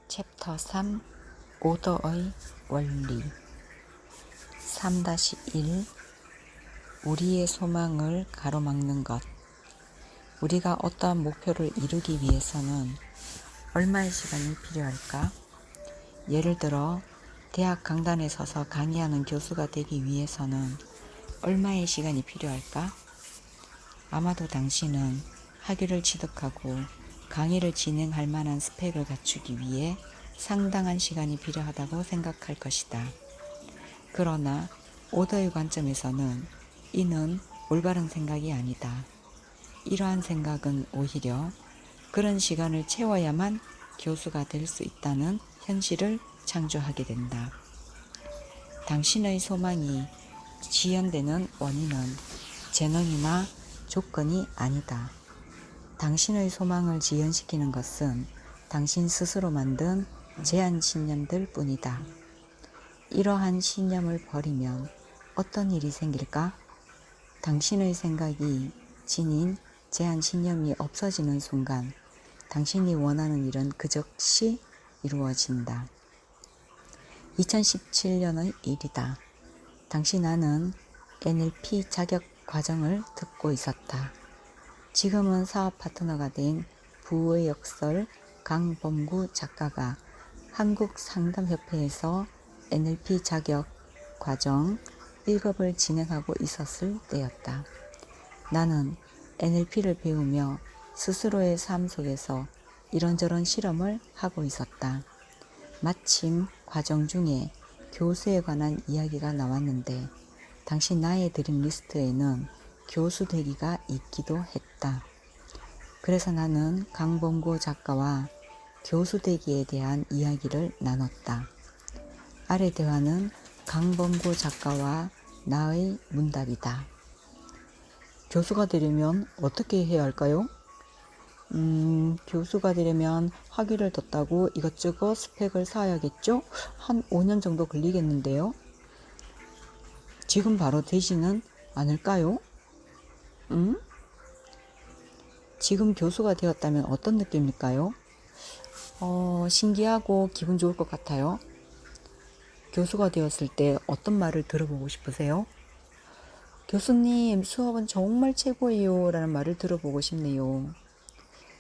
챕터 3 오더의 원리 3-1 우리의 소망을 가로막는 것. 우리가 어떠한 목표를 이루기 위해서는 얼마의 시간이 필요할까? 예를 들어 대학 강단에 서서 강의하는 교수가 되기 위해서는 얼마의 시간이 필요할까? 아마도 당신은 학위를 취득하고 강의를 진행할 만한 스펙을 갖추기 위해 상당한 시간이 필요하다고 생각할 것이다. 그러나 오더의 관점에서는 이는 올바른 생각이 아니다. 이러한 생각은 오히려 그런 시간을 채워야만 교수가 될 수 있다는 현실을 창조하게 된다. 당신의 소망이 지연되는 원인은 재능이나 조건이 아니다. 당신의 소망을 지연시키는 것은 당신 스스로 만든 제한 신념들 뿐이다. 이러한 신념을 버리면 어떤 일이 생길까? 당신의 생각이 지닌 제한 신념이 없어지는 순간 당신이 원하는 일은 그 즉시 이루어진다. 2017년의 일이다. 당시 나는 NLP 자격 과정을 듣고 있었다. 지금은 사업 파트너가 된 부의 역설 강범구 작가가 한국상담협회에서 NLP 자격 과정 1급을 진행하고 있었을 때였다. 나는 NLP를 배우며 스스로의 삶 속에서 이런저런 실험을 하고 있었다. 마침 과정 중에 교수에 관한 이야기가 나왔는데 당시 나의 드림 리스트에는 교수 되기가 있기도 했다. 그래서 나는 강범구 작가와 교수 되기에 대한 이야기를 나눴다. 아래 대화는 강범구 작가와 나의 문답이다. 교수가 되려면 어떻게 해야 할까요? 교수가 되려면 학위를 더 따고 이것저것 스펙을 쌓아야겠죠? 한 5년 정도 걸리겠는데요. 지금 바로 되지는 않을까요? 지금 교수가 되었다면 어떤 느낌일까요? 신기하고 기분 좋을 것 같아요. 교수가 되었을 때 어떤 말을 들어보고 싶으세요? 교수님, 수업은 정말 최고예요 라는 말을 들어보고 싶네요.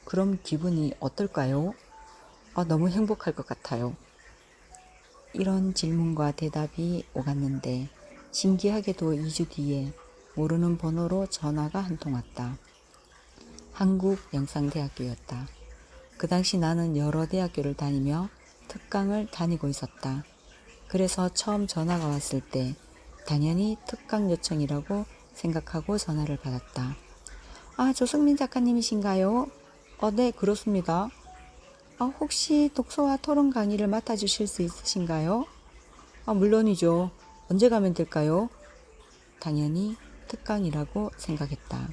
그럼 기분이 어떨까요? 너무 행복할 것 같아요. 이런 질문과 대답이 오갔는데 신기하게도 2주 뒤에 모르는 번호로 전화가 한 통 왔다. 한국영상대학교였다. 그 당시 나는 여러 대학교를 다니며 특강을 다니고 있었다. 그래서 처음 전화가 왔을 때 당연히 특강 요청이라고 생각하고 전화를 받았다. 조승민 작가님이신가요? 네, 그렇습니다. 혹시 독서와 토론 강의를 맡아주실 수 있으신가요? 물론이죠. 언제 가면 될까요? 당연히 특강이라고 생각했다.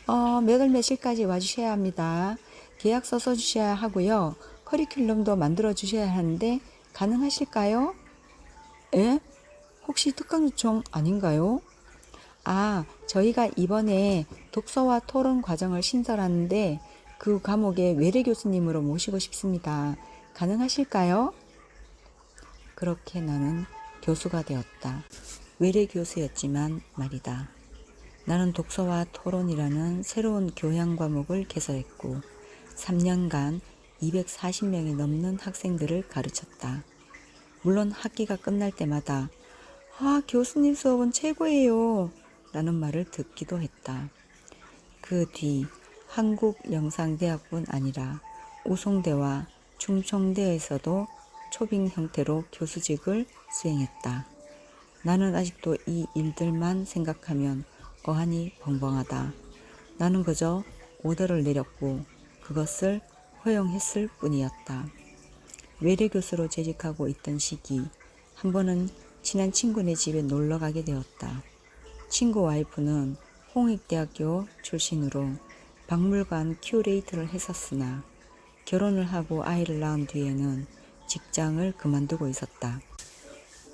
몇 월 며칠까지 와주셔야 합니다. 계약서 써주셔야 하고요. 커리큘럼도 만들어 주셔야 하는데 가능하실까요? 예? 혹시 특강 요청 아닌가요? 저희가 이번에 독서와 토론 과정을 신설하는데 그 과목의 외래 교수님으로 모시고 싶습니다. 가능하실까요? 그렇게 나는 교수가 되었다. 외래 교수였지만 말이다. 나는 독서와 토론이라는 새로운 교양 과목을 개설했고 3년간 240명이 넘는 학생들을 가르쳤다. 물론 학기가 끝날 때마다 교수님 수업은 최고예요 라는 말을 듣기도 했다. 그 뒤 한국영상대학뿐 아니라 우송대와 충청대에서도 초빙 형태로 교수직을 수행했다. 나는 아직도 이 일들만 생각하면 어안이 벙벙하다. 나는 그저 오더를 내렸고 그것을 허용했을 뿐이었다. 외래 교수로 재직하고 있던 시기 한 번은 친한 친구네 집에 놀러 가게 되었다. 친구 와이프는 홍익대학교 출신으로 박물관 큐레이터를 했었으나 결혼을 하고 아이를 낳은 뒤에는 직장을 그만두고 있었다.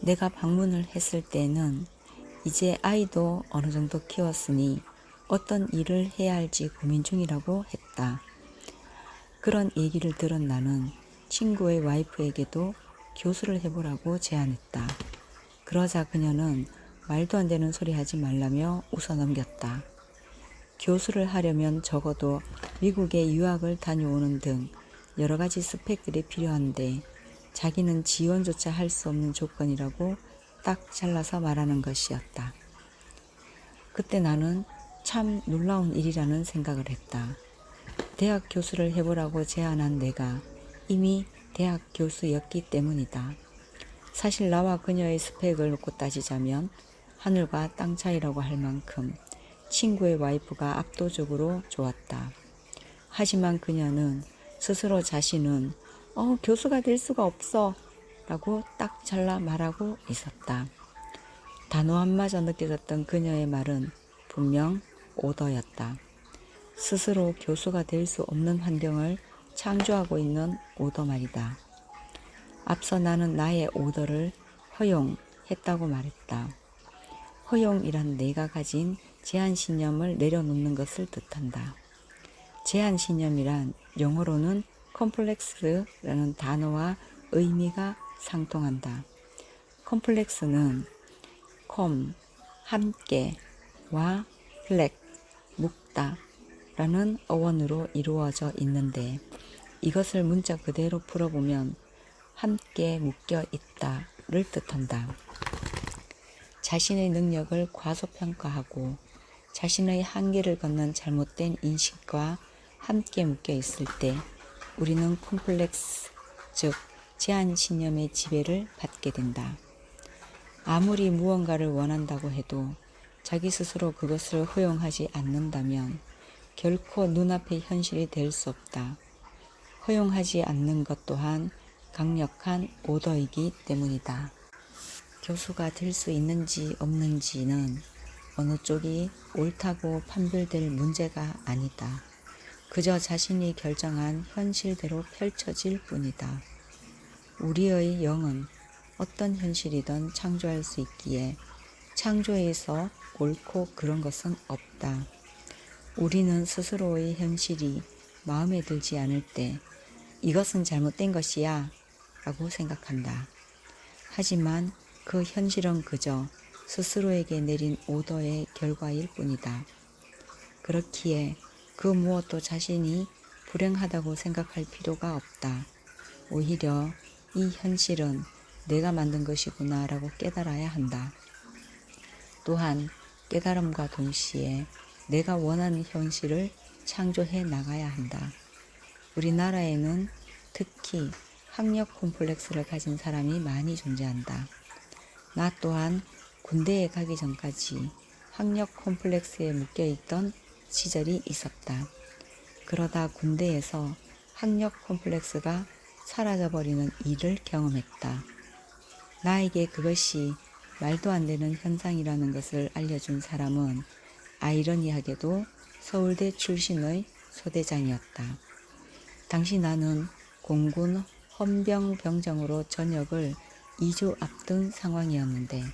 내가 방문을 했을 때는 이제 아이도 어느 정도 키웠으니 어떤 일을 해야 할지 고민 중이라고 했다. 그런 얘기를 들은 나는 친구의 와이프에게도 교수를 해보라고 제안했다. 그러자 그녀는 말도 안 되는 소리 하지 말라며 웃어넘겼다. 교수를 하려면 적어도 미국에 유학을 다녀오는 등 여러 가지 스펙들이 필요한데 자기는 지원조차 할 수 없는 조건이라고 딱 잘라서 말하는 것이었다. 그때 나는 참 놀라운 일이라는 생각을 했다. 대학 교수를 해보라고 제안한 내가 이미 대학 교수였기 때문이다. 사실 나와 그녀의 스펙을 놓고 따지자면 하늘과 땅 차이라고 할 만큼 친구의 와이프가 압도적으로 좋았다. 하지만 그녀는 스스로 자신은 교수가 될 수가 없어 라고 딱 잘라 말하고 있었다. 단호함마저 느껴졌던 그녀의 말은 분명 오더였다. 스스로 교수가 될 수 없는 환경을 창조하고 있는 오더 말이다. 앞서 나는 나의 오더를 허용했다고 말했다. 허용이란 내가 가진 제한신념을 내려놓는 것을 뜻한다. 제한신념이란 영어로는 컴플렉스라는 단어와 의미가 상통한다. 컴플렉스는 함께와 플렉, 묶다 라는 어원으로 이루어져 있는데 이것을 문자 그대로 풀어보면 함께 묶여 있다를 뜻한다. 자신의 능력을 과소평가하고 자신의 한계를 걷는 잘못된 인식과 함께 묶여 있을 때 우리는 콤플렉스, 즉 제한신념의 지배를 받게 된다. 아무리 무언가를 원한다고 해도 자기 스스로 그것을 허용하지 않는다면 결코 눈앞의 현실이 될 수 없다. 허용하지 않는 것 또한 강력한 오더이기 때문이다. 교수가 될 수 있는지 없는지는 어느 쪽이 옳다고 판별될 문제가 아니다. 그저 자신이 결정한 현실대로 펼쳐질 뿐이다. 우리의 영은 어떤 현실이든 창조할 수 있기에 창조에서 옳고 그런 것은 없다. 우리는 스스로의 현실이 마음에 들지 않을 때 이것은 잘못된 것이야 라고 생각한다. 하지만 그 현실은 그저 스스로에게 내린 오더의 결과일 뿐이다. 그렇기에 그 무엇도 자신이 불행하다고 생각할 필요가 없다. 오히려 이 현실은 내가 만든 것이구나 라고 깨달아야 한다. 또한 깨달음과 동시에 내가 원하는 현실을 창조해 나가야 한다. 우리나라에는 특히 학력 콤플렉스를 가진 사람이 많이 존재한다. 나 또한 군대에 가기 전까지 학력 콤플렉스에 묶여있던 시절이 있었다. 그러다 군대에서 학력 콤플렉스가 사라져버리는 일을 경험했다. 나에게 그것이 말도 안 되는 현상이라는 것을 알려준 사람은 아이러니하게도 서울대 출신의 소대장이었다. 당시 나는 공군 헌병병장으로 전역을 2주 앞둔 상황이었는데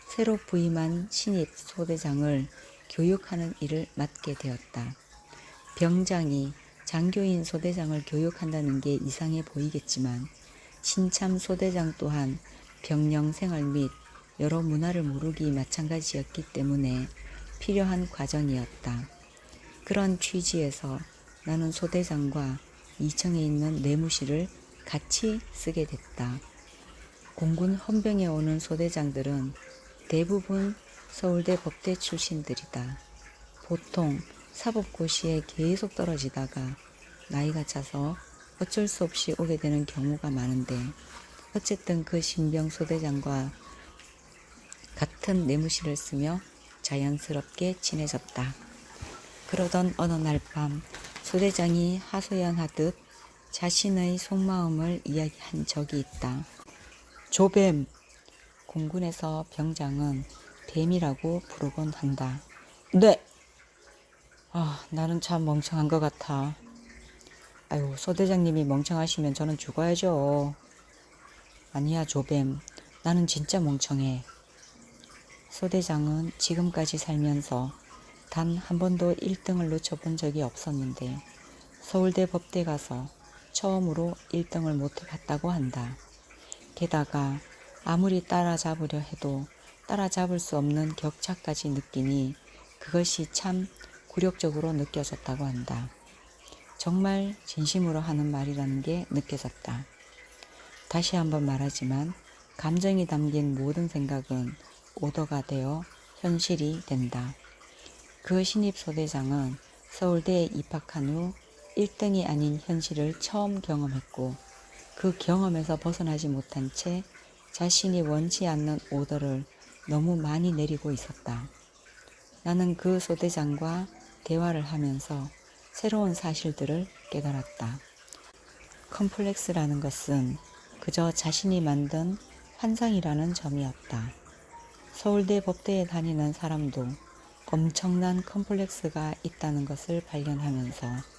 새로 부임한 신입 소대장을 교육하는 일을 맡게 되었다. 병장이 장교인 소대장을 교육한다는 게 이상해 보이겠지만 신참 소대장 또한 병영 생활 및 여러 문화를 모르기 마찬가지였기 때문에 필요한 과정이었다. 그런 취지에서 나는 소대장과 2층에 있는 내무실을 같이 쓰게 됐다. 공군 헌병에 오는 소대장들은 대부분 서울대 법대 출신들이다. 보통 사법고시에 계속 떨어지다가 나이가 차서 어쩔 수 없이 오게 되는 경우가 많은데 어쨌든 그 신병 소대장과 같은 내무실을 쓰며 자연스럽게 친해졌다. 그러던 어느 날 밤 소대장이 하소연하듯 자신의 속마음을 이야기한 적이 있다. 조뱀! 공군에서 병장은 뱀이라고 부르곤 한다. 네! 나는 참 멍청한 것 같아. 아유, 소대장님이 멍청하시면 저는 죽어야죠. 아니야, 조뱀. 나는 진짜 멍청해. 소대장은 지금까지 살면서 단 한 번도 1등을 놓쳐본 적이 없었는데 서울대 법대 가서 처음으로 1등을 못 해봤다고 한다. 게다가 아무리 따라잡으려 해도 따라잡을 수 없는 격차까지 느끼니 그것이 참 굴욕적으로 느껴졌다고 한다. 정말 진심으로 하는 말이라는 게 느껴졌다. 다시 한번 말하지만 감정이 담긴 모든 생각은 오더가 되어 현실이 된다. 그 신입 소대장은 서울대에 입학한 후 1등이 아닌 현실을 처음 경험했고 그 경험에서 벗어나지 못한 채 자신이 원치 않는 오더를 너무 많이 내리고 있었다. 나는 그 소대장과 대화를 하면서 새로운 사실들을 깨달았다. 컴플렉스라는 것은 그저 자신이 만든 환상이라는 점이었다. 서울대 법대에 다니는 사람도 엄청난 컴플렉스가 있다는 것을 발견하면서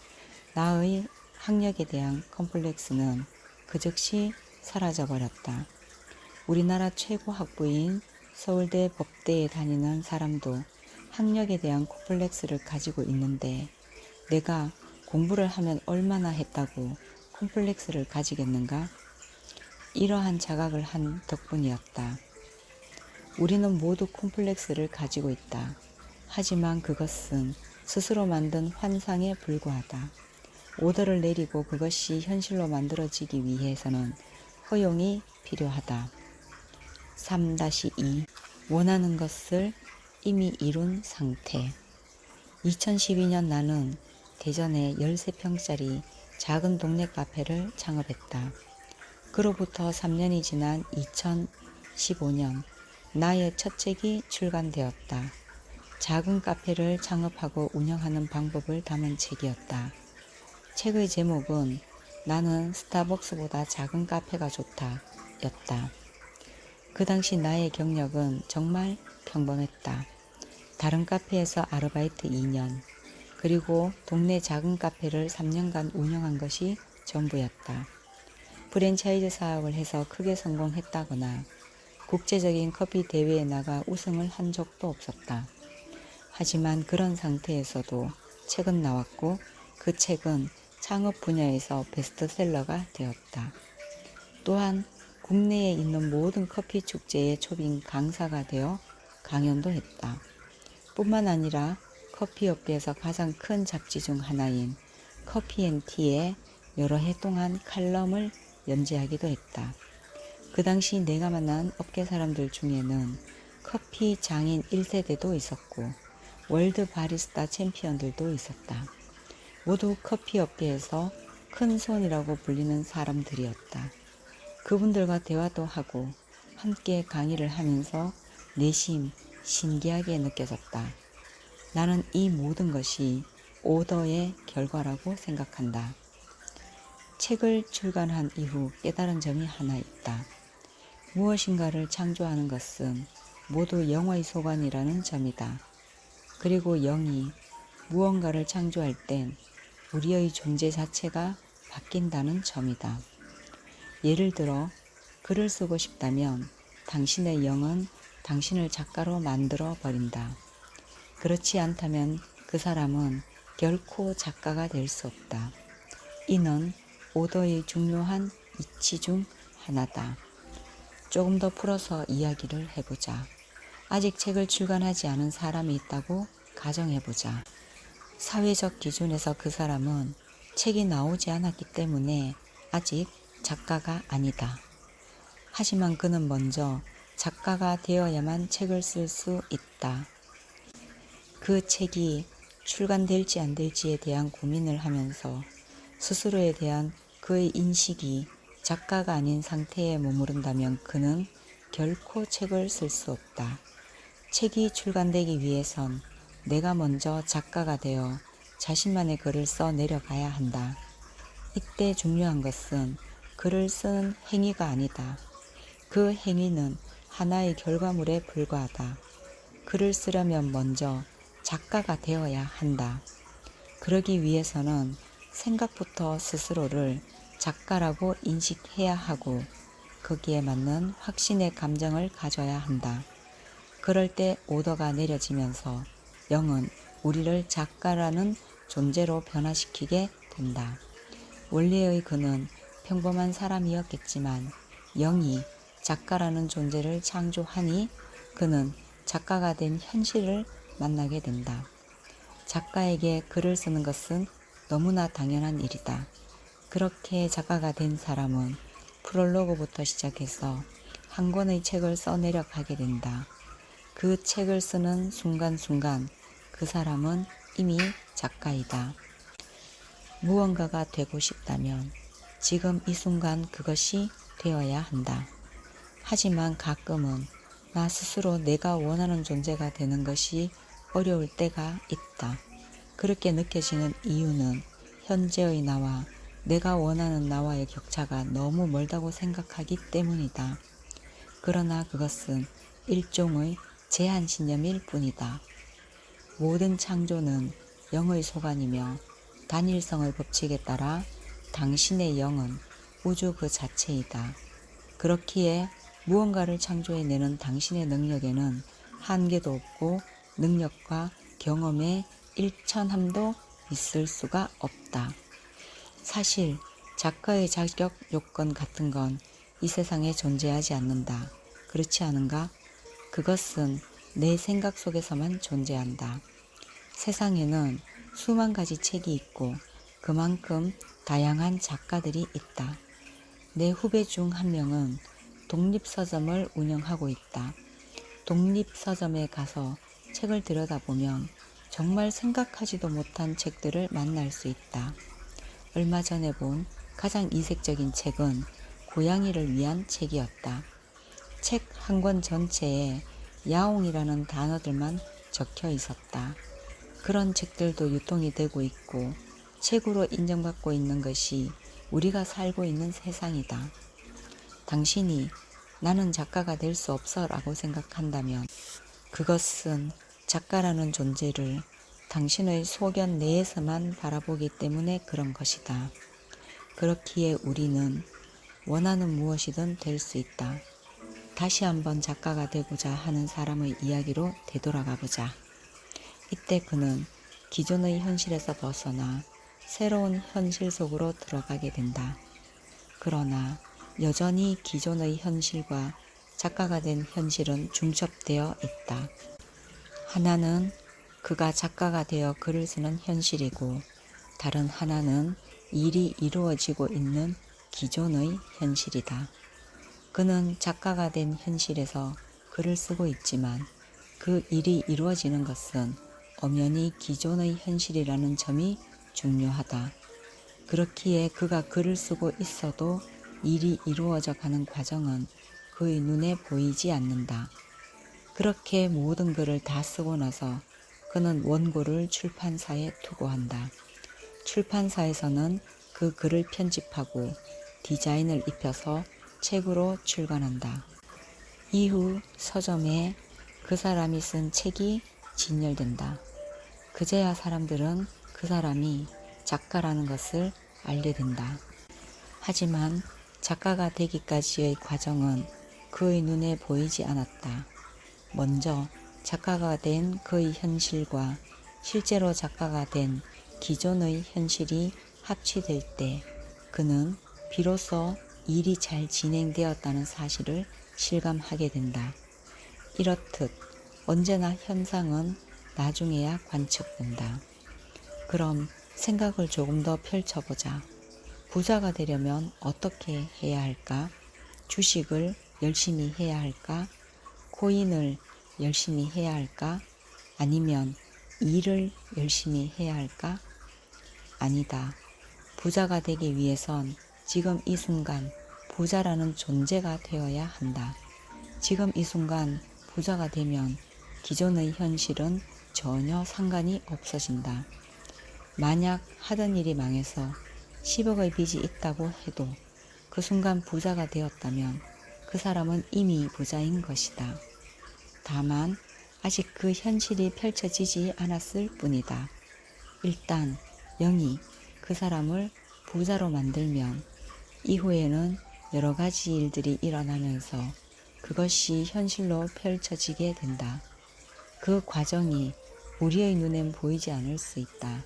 나의 학력에 대한 컴플렉스는 그 즉시 사라져버렸다. 우리나라 최고 학부인 서울대 법대에 다니는 사람도 학력에 대한 콤플렉스를 가지고 있는데 내가 공부를 하면 얼마나 했다고 콤플렉스를 가지겠는가? 이러한 자각을 한 덕분이었다. 우리는 모두 콤플렉스를 가지고 있다. 하지만 그것은 스스로 만든 환상에 불과하다. 오더를 내리고 그것이 현실로 만들어지기 위해서는 허용이 필요하다. 3-2 원하는 것을 이미 이룬 상태. 2012년 나는 대전에 13평짜리 작은 동네 카페를 창업했다. 그로부터 3년이 지난 2015년 나의 첫 책이 출간되었다. 작은 카페를 창업하고 운영하는 방법을 담은 책이었다. 책의 제목은 나는 스타벅스보다 작은 카페가 좋다 였다. 그 당시 나의 경력은 정말 평범했다. 다른 카페에서 아르바이트 2년, 그리고 동네 작은 카페를 3년간 운영한 것이 전부였다. 프랜차이즈 사업을 해서 크게 성공했다거나 국제적인 커피 대회에 나가 우승을 한 적도 없었다. 하지만 그런 상태에서도 책은 나왔고 그 책은 창업 분야에서 베스트셀러가 되었다. 또한 국내에 있는 모든 커피 축제의 초빙 강사가 되어 강연도 했다. 뿐만 아니라 커피업계에서 가장 큰 잡지 중 하나인 커피앤티에 여러 해 동안 칼럼을 연재하기도 했다. 그 당시 내가 만난 업계 사람들 중에는 커피 장인 1세대도 있었고 월드 바리스타 챔피언들도 있었다. 모두 커피업계에서 큰 손이라고 불리는 사람들이었다. 그분들과 대화도 하고 함께 강의를 하면서 내심 신기하게 느껴졌다. 나는 이 모든 것이 오더의 결과라고 생각한다. 책을 출간한 이후 깨달은 점이 하나 있다. 무엇인가를 창조하는 것은 모두 영의 소관이라는 점이다. 그리고 영이 무언가를 창조할 땐 우리의 존재 자체가 바뀐다는 점이다. 예를 들어 글을 쓰고 싶다면 당신의 영은 당신을 작가로 만들어 버린다. 그렇지 않다면 그 사람은 결코 작가가 될 수 없다. 이는 오더의 중요한 이치 중 하나다. 조금 더 풀어서 이야기를 해보자. 아직 책을 출간하지 않은 사람이 있다고 가정해보자. 사회적 기준에서 그 사람은 책이 나오지 않았기 때문에 아직 작가가 아니다. 하지만 그는 먼저 작가가 되어야만 책을 쓸 수 있다. 그 책이 출간될지 안 될지에 대한 고민을 하면서 스스로에 대한 그의 인식이 작가가 아닌 상태에 머무른다면 그는 결코 책을 쓸 수 없다. 책이 출간되기 위해선 내가 먼저 작가가 되어 자신만의 글을 써 내려가야 한다. 이때 중요한 것은 글을 쓰는 행위가 아니다. 그 행위는 하나의 결과물에 불과하다. 글을 쓰려면 먼저 작가가 되어야 한다. 그러기 위해서는 생각부터 스스로를 작가라고 인식해야 하고 거기에 맞는 확신의 감정을 가져야 한다. 그럴 때 오더가 내려지면서 영은 우리를 작가라는 존재로 변화시키게 된다. 원래의 그는 평범한 사람이었겠지만 영이 작가라는 존재를 창조하니 그는 작가가 된 현실을 만나게 된다. 작가에게 글을 쓰는 것은 너무나 당연한 일이다. 그렇게 작가가 된 사람은 프롤로그부터 시작해서 한 권의 책을 써내려 가게 된다. 그 책을 쓰는 순간순간 그 사람은 이미 작가이다. 무언가가 되고 싶다면 지금 이 순간 그것이 되어야 한다. 하지만 가끔은 나 스스로 내가 원하는 존재가 되는 것이 어려울 때가 있다. 그렇게 느껴지는 이유는 현재의 나와 내가 원하는 나와의 격차가 너무 멀다고 생각하기 때문이다. 그러나 그것은 일종의 제한신념일 뿐이다. 모든 창조는 영의 소관이며 단일성의 법칙에 따라 당신의 영은 우주 그 자체이다. 그렇기에 무언가를 창조해내는 당신의 능력에는 한계도 없고 능력과 경험의 일천함도 있을 수가 없다. 사실 작가의 자격 요건 같은 건 이 세상에 존재하지 않는다. 그렇지 않은가? 그것은 내 생각 속에서만 존재한다. 세상에는 수만 가지 책이 있고 그만큼 다양한 작가들이 있다. 내 후배 중 한 명은 독립서점을 운영하고 있다. 독립서점에 가서 책을 들여다보면 정말 생각하지도 못한 책들을 만날 수 있다. 얼마 전에 본 가장 이색적인 책은 고양이를 위한 책이었다. 책 한 권 전체에 야옹이라는 단어들만 적혀 있었다. 그런 책들도 유통이 되고 있고 책으로 인정받고 있는 것이 우리가 살고 있는 세상이다. 당신이 나는 작가가 될 수 없어 라고 생각한다면 그것은 작가라는 존재를 당신의 소견 내에서만 바라보기 때문에 그런 것이다. 그렇기에 우리는 원하는 무엇이든 될 수 있다. 다시 한번 작가가 되고자 하는 사람의 이야기로 되돌아가 보자. 이때 그는 기존의 현실에서 벗어나 새로운 현실 속으로 들어가게 된다. 그러나 여전히 기존의 현실과 작가가 된 현실은 중첩되어 있다. 하나는 그가 작가가 되어 글을 쓰는 현실이고 다른 하나는 일이 이루어지고 있는 기존의 현실이다. 그는 작가가 된 현실에서 글을 쓰고 있지만 그 일이 이루어지는 것은 엄연히 기존의 현실이라는 점이 중요하다. 그렇기에 그가 글을 쓰고 있어도 일이 이루어져 가는 과정은 그의 눈에 보이지 않는다. 그렇게 모든 글을 다 쓰고 나서 그는 원고를 출판사에 투고한다. 출판사에서는 그 글을 편집하고 디자인을 입혀서 책으로 출간한다. 이후 서점에 그 사람이 쓴 책이 진열된다. 그제야 사람들은 그 사람이 작가라는 것을 알게 된다. 하지만 작가가 되기까지의 과정은 그의 눈에 보이지 않았다. 먼저 작가가 된 그의 현실과 실제로 작가가 된 기존의 현실이 합치될 때 그는 비로소 일이 잘 진행되었다는 사실을 실감하게 된다. 이렇듯 언제나 현상은 나중에야 관측된다. 그럼 생각을 조금 더 펼쳐보자. 부자가 되려면 어떻게 해야 할까? 주식을 열심히 해야 할까? 코인을 열심히 해야 할까? 아니면 일을 열심히 해야 할까? 아니다. 부자가 되기 위해선 지금 이 순간 부자라는 존재가 되어야 한다. 지금 이 순간 부자가 되면 기존의 현실은 전혀 상관이 없어진다. 만약 하던 일이 망해서 10억의 빚이 있다고 해도 그 순간 부자가 되었다면 그 사람은 이미 부자인 것이다. 다만 아직 그 현실이 펼쳐지지 않았을 뿐이다. 일단 영이 그 사람을 부자로 만들면 이후에는 여러 가지 일들이 일어나면서 그것이 현실로 펼쳐지게 된다. 그 과정이 우리의 눈엔 보이지 않을 수 있다.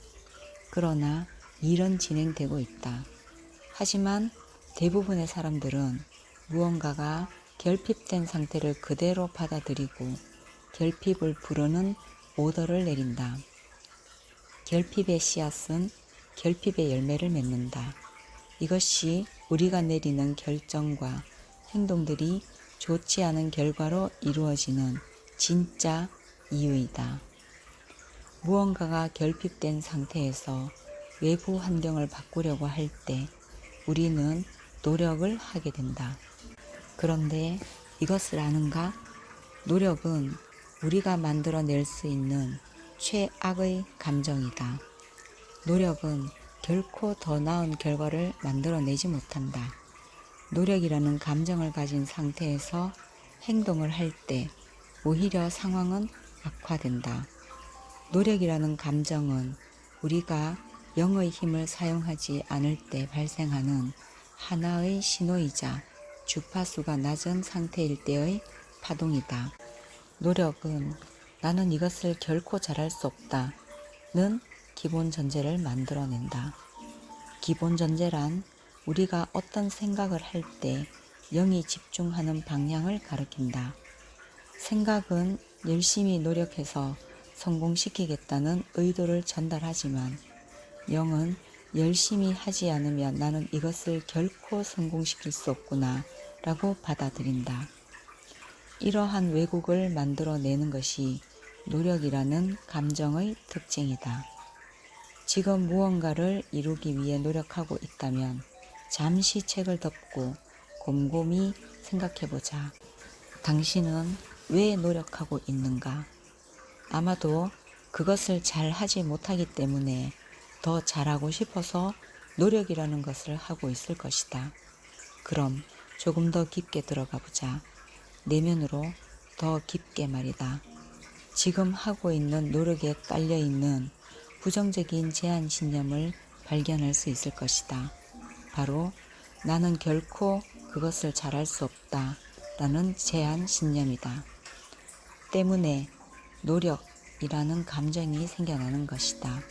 그러나 일은 진행되고 있다. 하지만 대부분의 사람들은 무언가가 결핍된 상태를 그대로 받아들이고 결핍을 부르는 오더를 내린다. 결핍의 씨앗은 결핍의 열매를 맺는다. 이것이 우리가 내리는 결정과 행동들이 좋지 않은 결과로 이루어지는 진짜 이유이다. 무언가가 결핍된 상태에서 외부 환경을 바꾸려고 할 때 우리는 노력을 하게 된다. 그런데 이것을 아는가? 노력은 우리가 만들어낼 수 있는 최악의 감정이다. 노력은 결코 더 나은 결과를 만들어내지 못한다. 노력이라는 감정을 가진 상태에서 행동을 할 때 오히려 상황은 악화된다. 노력이라는 감정은 우리가 영의 힘을 사용하지 않을 때 발생하는 하나의 신호이자 주파수가 낮은 상태일 때의 파동이다. 노력은 나는 이것을 결코 잘할 수 없다는 기본 전제를 만들어낸다. 기본 전제란 우리가 어떤 생각을 할 때 영이 집중하는 방향을 가리킨다. 생각은 열심히 노력해서 성공시키겠다는 의도를 전달하지만 영은 열심히 하지 않으면 나는 이것을 결코 성공시킬 수 없구나 라고 받아들인다. 이러한 왜곡을 만들어내는 것이 노력이라는 감정의 특징이다. 지금 무언가를 이루기 위해 노력하고 있다면 잠시 책을 덮고 곰곰이 생각해보자. 당신은 왜 노력하고 있는가? 아마도 그것을 잘 하지 못하기 때문에 더 잘하고 싶어서 노력이라는 것을 하고 있을 것이다. 그럼 조금 더 깊게 들어가 보자. 내면으로 더 깊게 말이다. 지금 하고 있는 노력에 깔려있는 부정적인 제한 신념을 발견할 수 있을 것이다. 바로 나는 결코 그것을 잘할 수 없다 라는 제한 신념이다. 때문에 노력이라는 감정이 생겨나는 것이다.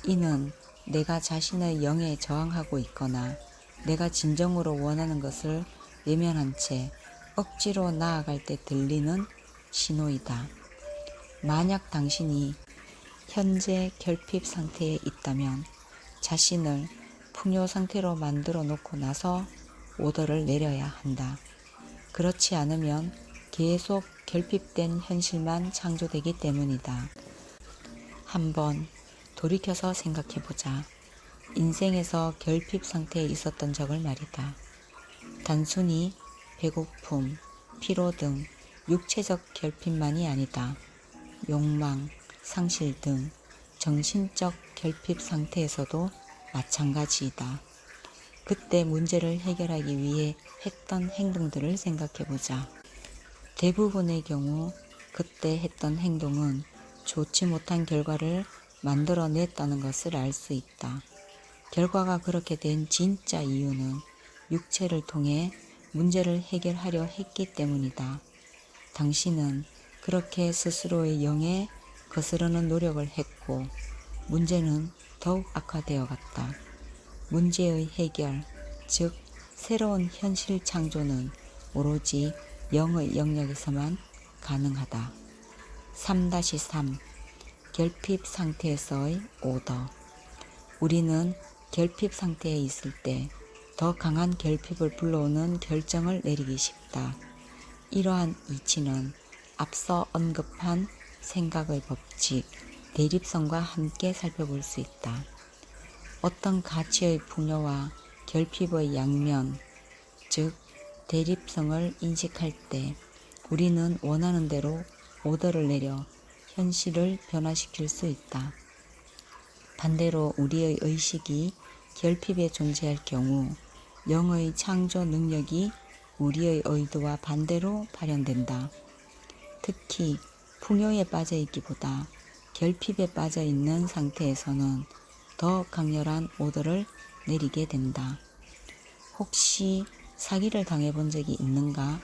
이는 내가 자신의 영에 저항하고 있거나 내가 진정으로 원하는 것을 외면한 채 억지로 나아갈 때 들리는 신호이다. 만약 당신이 현재 결핍 상태에 있다면 자신을 풍요 상태로 만들어 놓고 나서 오더를 내려야 한다. 그렇지 않으면 계속 결핍된 현실만 창조되기 때문이다. 한번 돌이켜서 생각해보자. 인생에서 결핍 상태에 있었던 적을 말이다. 단순히 배고픔, 피로 등 육체적 결핍만이 아니다. 욕망, 상실 등 정신적 결핍 상태에서도 마찬가지이다. 그때 문제를 해결하기 위해 했던 행동들을 생각해보자. 대부분의 경우 그때 했던 행동은 좋지 못한 결과를 만들어냈다는 것을 알 수 있다. 결과가 그렇게 된 진짜 이유는 육체를 통해 문제를 해결하려 했기 때문이다. 당신은 그렇게 스스로의 영에 거스르는 노력을 했고 문제는 더욱 악화되어 갔다. 문제의 해결, 즉 새로운 현실 창조는 오로지 영의 영역에서만 가능하다. 3-3 결핍 상태에서의 오더. 우리는 결핍 상태에 있을 때 더 강한 결핍을 불러오는 결정을 내리기 쉽다. 이러한 이치는 앞서 언급한 생각의 법칙, 대립성과 함께 살펴볼 수 있다. 어떤 가치의 풍요와 결핍의 양면, 즉 대립성을 인식할 때 우리는 원하는 대로 오더를 내려 현실을 변화시킬 수 있다. 반대로 우리의 의식이 결핍에 존재할 경우 영의 창조 능력이 우리의 의도와 반대로 발현된다. 특히 풍요에 빠져 있기보다 결핍에 빠져 있는 상태에서는 더 강렬한 오더를 내리게 된다. 혹시 사기를 당해본 적이 있는가?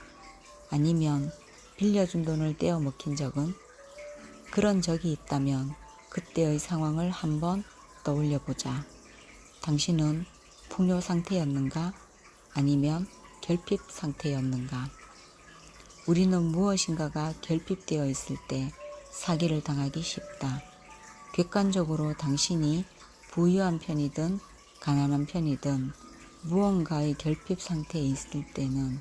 아니면 빌려준 돈을 떼어 먹힌 적은? 그런 적이 있다면 그때의 상황을 한번 떠올려 보자. 당신은 풍요 상태였는가? 아니면 결핍 상태였는가? 우리는 무엇인가가 결핍되어 있을 때 사기를 당하기 쉽다. 객관적으로 당신이 부유한 편이든 가난한 편이든 무언가의 결핍 상태에 있을 때는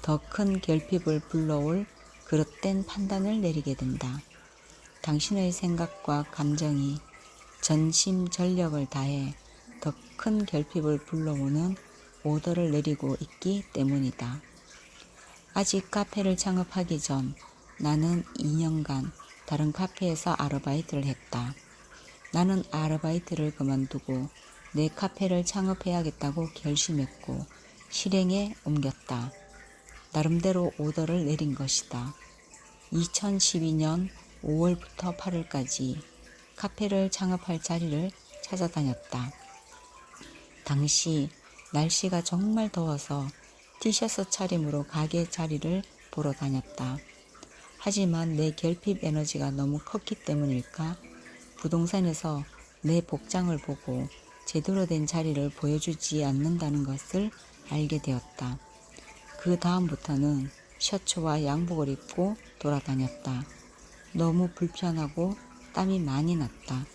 더 큰 결핍을 불러올 그릇된 판단을 내리게 된다. 당신의 생각과 감정이 전심전력을 다해 더 큰 결핍을 불러오는 오더를 내리고 있기 때문이다. 아직 카페를 창업하기 전 나는 2년간 다른 카페에서 아르바이트를 했다. 나는 아르바이트를 그만두고 내 카페를 창업해야겠다고 결심했고 실행에 옮겼다. 나름대로 오더를 내린 것이다. 2012년 5월부터 8월까지 카페를 창업할 자리를 찾아다녔다. 당시 날씨가 정말 더워서 티셔츠 차림으로 가게 자리를 보러 다녔다. 하지만 내 결핍 에너지가 너무 컸기 때문일까? 부동산에서 내 복장을 보고 제대로 된 자리를 보여주지 않는다는 것을 알게 되었다. 그 다음부터는 셔츠와 양복을 입고 돌아다녔다. 너무 불편하고 땀이 많이 났다.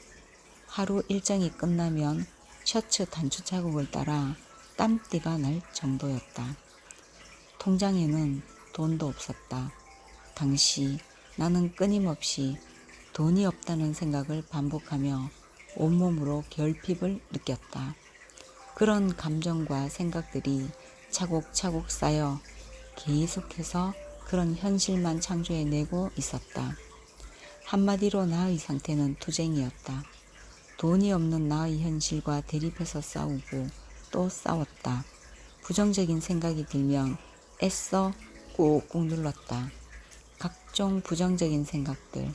하루 일정이 끝나면 셔츠 단추 자국을 따라 땀띠가 날 정도였다. 통장에는 돈도 없었다. 당시 나는 끊임없이 돈이 없다는 생각을 반복하며 온몸으로 결핍을 느꼈다. 그런 감정과 생각들이 차곡차곡 쌓여 계속해서 그런 현실만 창조해내고 있었다. 한마디로 나의 상태는 투쟁이었다. 돈이 없는 나의 현실과 대립해서 싸우고 또 싸웠다. 부정적인 생각이 들면 애써 꾹꾹 눌렀다. 각종 부정적인 생각들,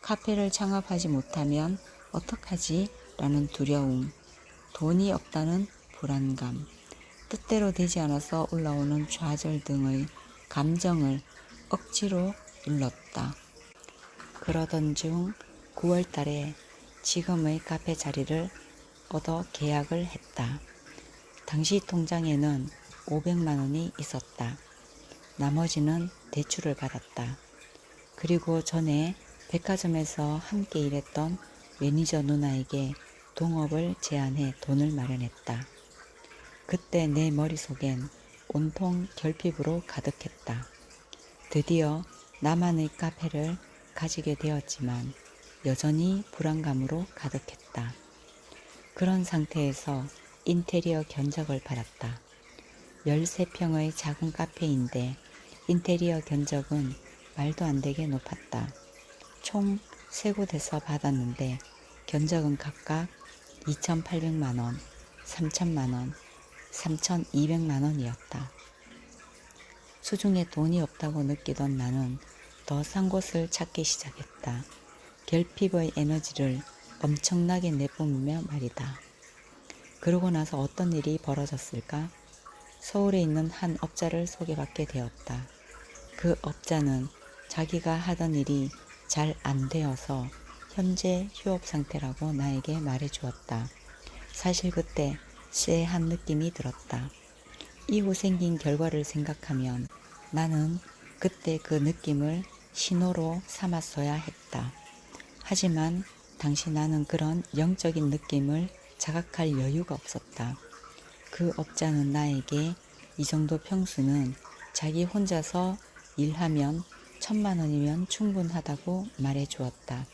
카페를 창업하지 못하면 어떡하지? 라는 두려움, 돈이 없다는 불안감, 뜻대로 되지 않아서 올라오는 좌절 등의 감정을 억지로 눌렀다. 그러던 중 9월 달에 지금의 카페 자리를 얻어 계약을 했다. 당시 통장에는 500만 원이 있었다. 나머지는 대출을 받았다. 그리고 전에 백화점에서 함께 일했던 매니저 누나에게 동업을 제안해 돈을 마련했다. 그때 내 머릿속엔 온통 결핍으로 가득했다. 드디어 나만의 카페를 가지게 되었지만 여전히 불안감으로 가득했다. 그런 상태에서 인테리어 견적을 받았다. 13평의 작은 카페인데 인테리어 견적은 말도 안 되게 높았다. 총 3곳에서 받았는데 견적은 각각 2,800만 원, 3,000만 원, 3,200만 원이었다. 수중에 돈이 없다고 느끼던 나는 더 싼 곳을 찾기 시작했다. 결핍의 에너지를 엄청나게 내뿜으며 말이다. 그러고 나서 어떤 일이 벌어졌을까? 서울에 있는 한 업자를 소개받게 되었다. 그 업자는 자기가 하던 일이 잘 안 되어서 현재 휴업 상태라고 나에게 말해 주었다. 사실 그때 쎄한 느낌이 들었다. 이후 생긴 결과를 생각하면 나는 그때 그 느낌을 신호로 삼았어야 했다. 하지만 당시 나는 그런 영적인 느낌을 자각할 여유가 없었다. 그 업자는 나에게 이 정도 평수는 자기 혼자서 일하면 1,000만 원이면 충분하다고 말해 주었다.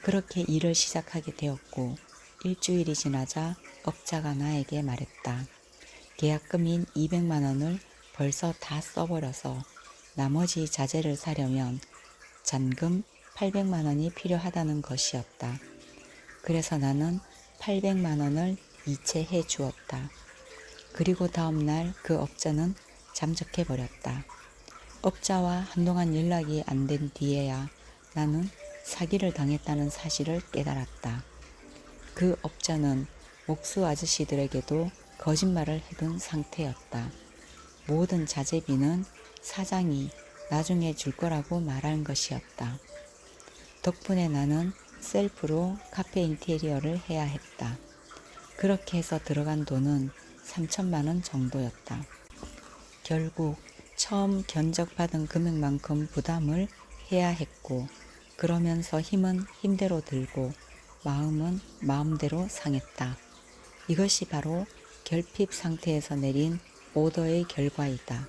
그렇게 일을 시작하게 되었고 일주일이 지나자 업자가 나에게 말했다. 계약금인 200만 원을 벌써 다 써버려서 나머지 자재를 사려면 잔금 800만 원이 필요하다는 것이었다. 그래서 나는 800만 원을 이체해 주었다. 그리고 다음날 그 업자는 잠적해버렸다. 업자와 한동안 연락이 안 된 뒤에야 나는 사기를 당했다는 사실을 깨달았다. 그 업자는 목수 아저씨들에게도 거짓말을 해둔 상태였다. 모든 자재비는 사장이 나중에 줄 거라고 말한 것이었다. 덕분에 나는 셀프로 카페 인테리어를 해야 했다. 그렇게 해서 들어간 돈은 3천만 원 정도였다. 결국 처음 견적받은 금액만큼 부담을 해야 했고, 그러면서 힘은 힘대로 들고 마음은 마음대로 상했다. 이것이 바로 결핍 상태에서 내린 오더의 결과이다.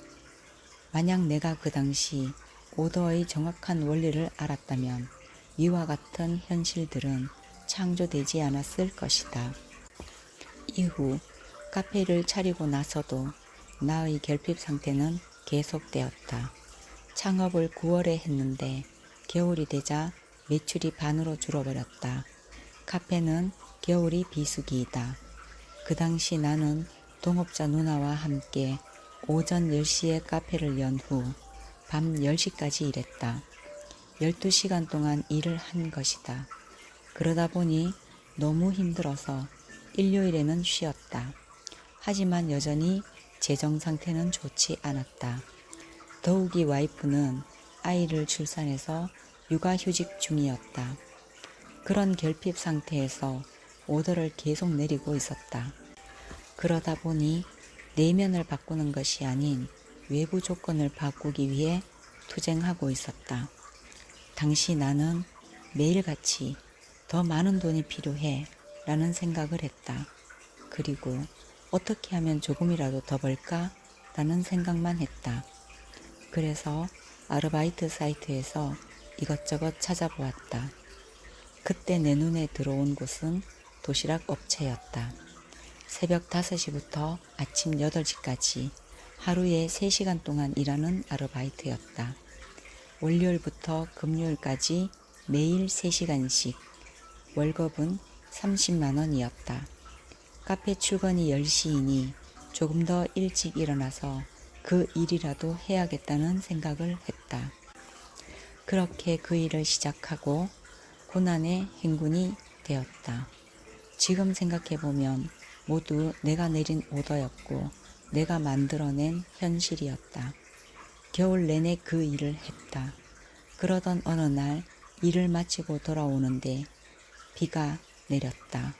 만약 내가 그 당시 오더의 정확한 원리를 알았다면 이와 같은 현실들은 창조되지 않았을 것이다. 이후 카페를 차리고 나서도 나의 결핍 상태는 계속되었다. 창업을 9월에 했는데 겨울이 되자 매출이 반으로 줄어버렸다. 카페는 겨울이 비수기이다. 그 당시 나는 동업자 누나와 함께 오전 10시에 카페를 연 후 밤 10시까지 일했다. 12시간 동안 일을 한 것이다. 그러다 보니 너무 힘들어서 일요일에는 쉬었다. 하지만 여전히 재정 상태는 좋지 않았다. 더욱이 와이프는 아이를 출산해서 육아휴직 중이었다. 그런 결핍 상태에서 오더를 계속 내리고 있었다. 그러다 보니 내면을 바꾸는 것이 아닌 외부 조건을 바꾸기 위해 투쟁하고 있었다. 당시 나는 매일같이 더 많은 돈이 필요해 라는 생각을 했다. 그리고 어떻게 하면 조금이라도 더 벌까? 라는 생각만 했다. 그래서 아르바이트 사이트에서 이것저것 찾아보았다. 그때 내 눈에 들어온 곳은 도시락 업체였다. 새벽 5시부터 아침 8시까지 하루에 3시간 동안 일하는 아르바이트였다. 월요일부터 금요일까지 매일 3시간씩, 월급은 30만 원이었다. 카페 출근이 10시이니 조금 더 일찍 일어나서 그 일이라도 해야겠다는 생각을 했다. 그렇게 그 일을 시작하고 고난의 행군이 되었다. 지금 생각해보면 모두 내가 내린 오더였고 내가 만들어낸 현실이었다. 겨울 내내 그 일을 했다. 그러던 어느 날 일을 마치고 돌아오는데 비가 내렸다.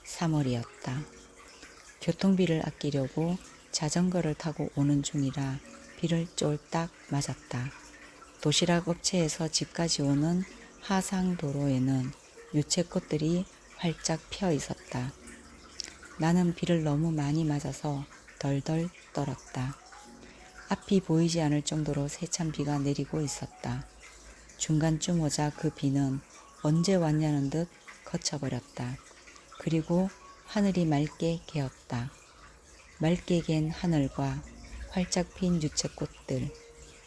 3월이었다. 교통비를 아끼려고 자전거를 타고 오는 중이라 비를 쫄딱 맞았다. 도시락 업체에서 집까지 오는 하상도로에는 유채꽃들이 활짝 펴 있었다. 나는 비를 너무 많이 맞아서 덜덜 떨었다. 앞이 보이지 않을 정도로 세찬 비가 내리고 있었다. 중간쯤 오자 그 비는 언제 왔냐는 듯 그쳐버렸다. 그리고 하늘이 맑게 개었다. 맑게 갠 하늘과 활짝 핀 유채꽃들,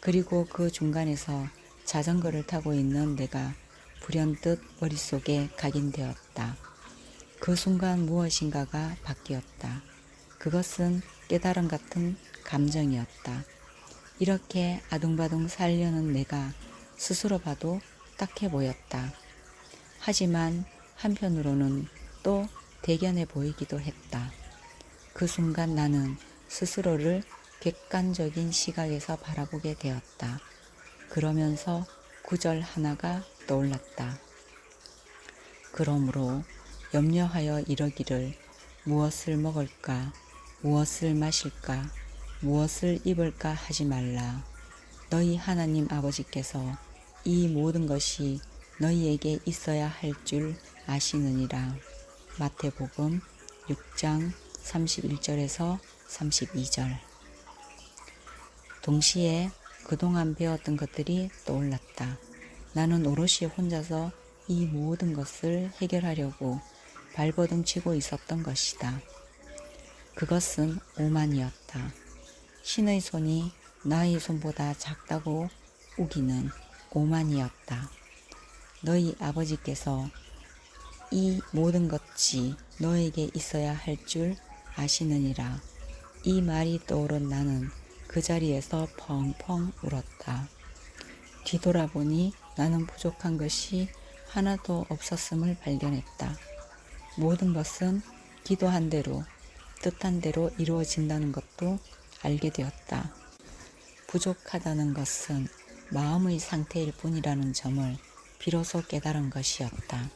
그리고 그 중간에서 자전거를 타고 있는 내가 불현듯 머릿속에 각인되었다. 그 순간 무엇인가가 바뀌었다. 그것은 깨달음 같은 감정이었다. 이렇게 아둥바둥 살려는 내가 스스로 봐도 딱해 보였다. 하지만 한편으로는 또 대견해 보이기도 했다. 그 순간 나는 스스로를 객관적인 시각에서 바라보게 되었다. 그러면서 구절 하나가 떠올랐다. 그러므로 염려하여 이러기를 무엇을 먹을까, 무엇을 마실까, 무엇을 입을까 하지 말라. 너희 하나님 아버지께서 이 모든 것이 너희에게 있어야 할 줄 아시느니라. 마태복음 6장 31절에서 32절. 동시에 그동안 배웠던 것들이 떠올랐다. 나는 오롯이 혼자서 이 모든 것을 해결하려고 발버둥 치고 있었던 것이다. 그것은 오만이었다. 신의 손이 나의 손보다 작다고 우기는 오만이었다. 너희 아버지께서 이 모든 것이 너에게 있어야 할 줄 아시느니라. 이 말이 떠오른 나는 그 자리에서 펑펑 울었다. 뒤돌아보니 나는 부족한 것이 하나도 없었음을 발견했다. 모든 것은 기도한 대로, 뜻한 대로 이루어진다는 것도 알게 되었다. 부족하다는 것은 마음의 상태일 뿐이라는 점을 비로소 깨달은 것이었다.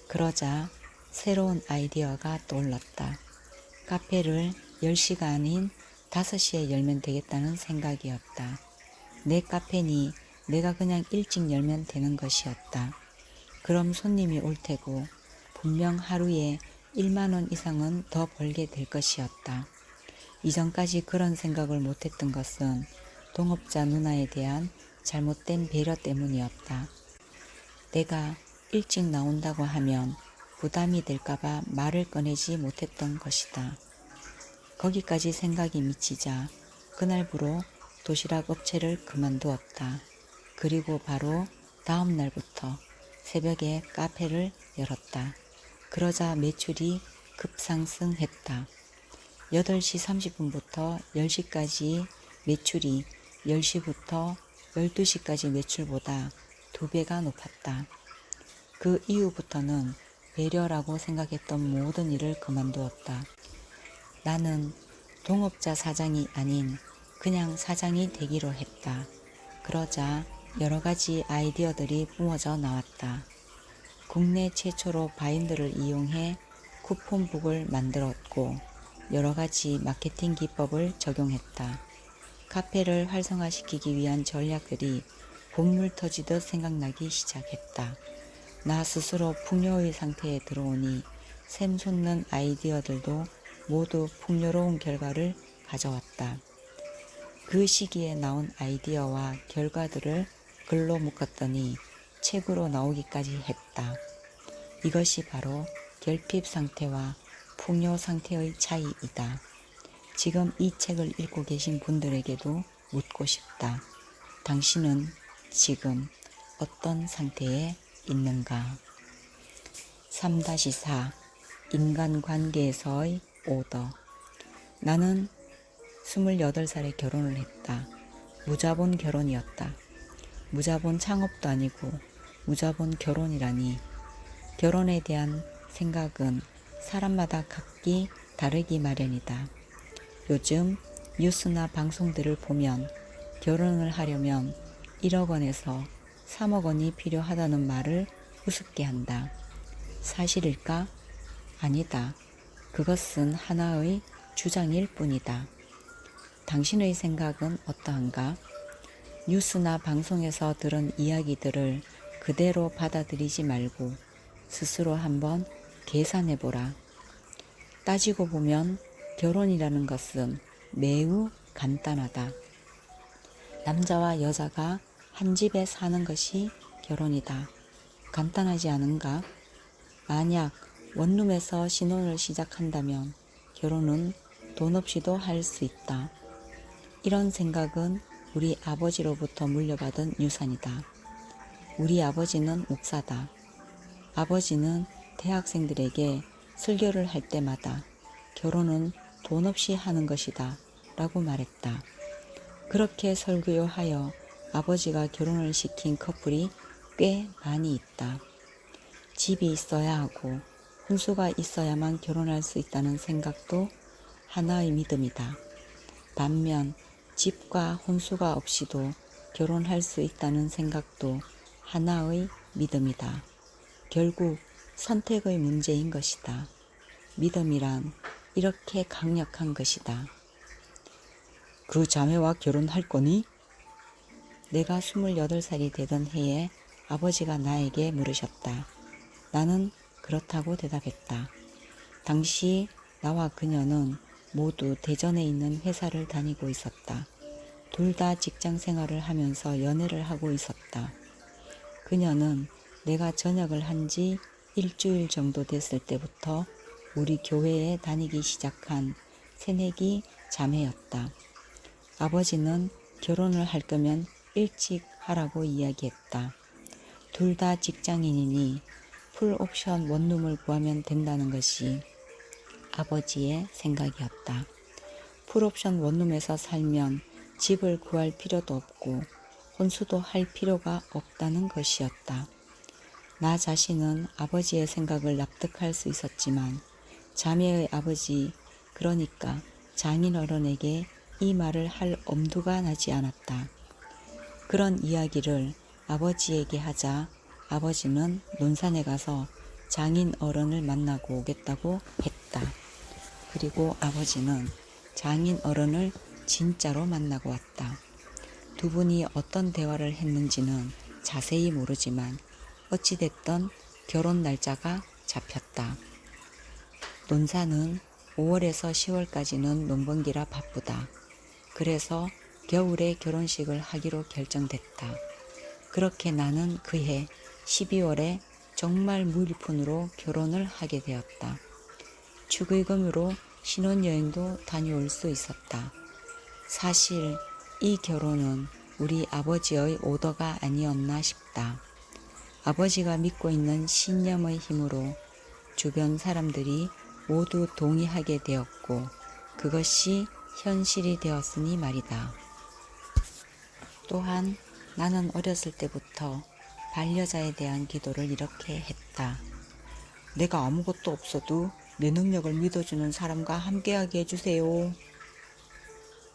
그러자 새로운 아이디어가 떠올랐다. 카페를 10시가 아닌 5시에 열면 되겠다는 생각이었다. 내 카페니 내가 그냥 일찍 열면 되는 것이었다. 그럼 손님이 올 테고 분명 하루에 1만 원 이상은 더 벌게 될 것이었다. 이전까지 그런 생각을 못했던 것은 동업자 누나에 대한 잘못된 배려 때문이었다. 내가 일찍 나온다고 하면 부담이 될까봐 말을 꺼내지 못했던 것이다. 거기까지 생각이 미치자 그날부로 도시락 업체를 그만두었다. 그리고 바로 다음 날부터 새벽에 카페를 열었다. 그러자 매출이 급상승했다. 8시 30분부터 10시까지 매출이 10시부터 12시까지 매출보다 2배가 높았다. 그 이후부터는 배려라고 생각했던 모든 일을 그만두었다. 나는 동업자 사장이 아닌 그냥 사장이 되기로 했다. 그러자 여러 가지 아이디어들이 뿜어져 나왔다. 국내 최초로 바인드를 이용해 쿠폰북을 만들었고 여러 가지 마케팅 기법을 적용했다. 카페를 활성화시키기 위한 전략들이 본물 터지듯 생각나기 시작했다. 나 스스로 풍요의 상태에 들어오니 샘솟는 아이디어들도 모두 풍요로운 결과를 가져왔다. 그 시기에 나온 아이디어와 결과들을 글로 묶었더니 책으로 나오기까지 했다. 이것이 바로 결핍 상태와 풍요 상태의 차이이다. 지금 이 책을 읽고 계신 분들에게도 묻고 싶다. 당신은 지금 어떤 상태에 있는가? 3-4 인간관계에서의 오더. 나는 28살에 결혼을 했다. 무자본 결혼이었다. 무자본 창업도 아니고 무자본 결혼이라니. 결혼에 대한 생각은 사람마다 각기 다르기 마련이다. 요즘 뉴스나 방송들을 보면 결혼을 하려면 1억 원에서 3억 원이 필요하다는 말을 우습게 한다. 사실일까? 아니다. 그것은 하나의 주장일 뿐이다. 당신의 생각은 어떠한가? 뉴스나 방송에서 들은 이야기들을 그대로 받아들이지 말고 스스로 한번 계산해보라. 따지고 보면 결혼이라는 것은 매우 간단하다. 남자와 여자가 한 집에 사는 것이 결혼이다. 간단하지 않은가? 만약 원룸에서 신혼을 시작한다면 결혼은 돈 없이도 할 수 있다. 이런 생각은 우리 아버지로부터 물려받은 유산이다. 우리 아버지는 목사다. 아버지는 대학생들에게 설교를 할 때마다 결혼은 돈 없이 하는 것이다 라고 말했다. 그렇게 설교하여 아버지가 결혼을 시킨 커플이 꽤 많이 있다. 집이 있어야 하고 혼수가 있어야만 결혼할 수 있다는 생각도 하나의 믿음이다. 반면 집과 혼수가 없이도 결혼할 수 있다는 생각도 하나의 믿음이다. 결국 선택의 문제인 것이다. 믿음이란 이렇게 강력한 것이다. 그 자매와 결혼할 거니? 내가 28살이 되던 해에 아버지가 나에게 물으셨다. 나는 그렇다고 대답했다. 당시 나와 그녀는 모두 대전에 있는 회사를 다니고 있었다. 둘 다 직장 생활을 하면서 연애를 하고 있었다. 그녀는 내가 전역을 한 지 일주일 정도 됐을 때부터 우리 교회에 다니기 시작한 새내기 자매였다. 아버지는 결혼을 할 거면 일찍 하라고 이야기했다. 둘 다 직장인이니 풀옵션 원룸을 구하면 된다는 것이 아버지의 생각이었다. 풀옵션 원룸에서 살면 집을 구할 필요도 없고 혼수도 할 필요가 없다는 것이었다. 나 자신은 아버지의 생각을 납득할 수 있었지만 자매의 아버지, 그러니까 장인어른에게 이 말을 할 엄두가 나지 않았다. 그런 이야기를 아버지에게 하자 아버지는 논산에 가서 장인어른을 만나고 오겠다고 했다. 그리고 아버지는 장인 어른을 진짜로 만나고 왔다. 두 분이 어떤 대화를 했는지는 자세히 모르지만 어찌됐든 결혼 날짜가 잡혔다. 논사는 5월에서 10월까지는 논번기라 바쁘다. 그래서 겨울에 결혼식을 하기로 결정됐다. 그렇게 나는 그해 12월에 정말 무일푼으로 결혼을 하게 되었다. 축의금으로 신혼여행도 다녀올 수 있었다. 사실 이 결혼은 우리 아버지의 오더가 아니었나 싶다. 아버지가 믿고 있는 신념의 힘으로 주변 사람들이 모두 동의하게 되었고 그것이 현실이 되었으니 말이다. 또한 나는 어렸을 때부터 반려자에 대한 기도를 이렇게 했다. 내가 아무것도 없어도 내 능력을 믿어주는 사람과 함께하게 해주세요.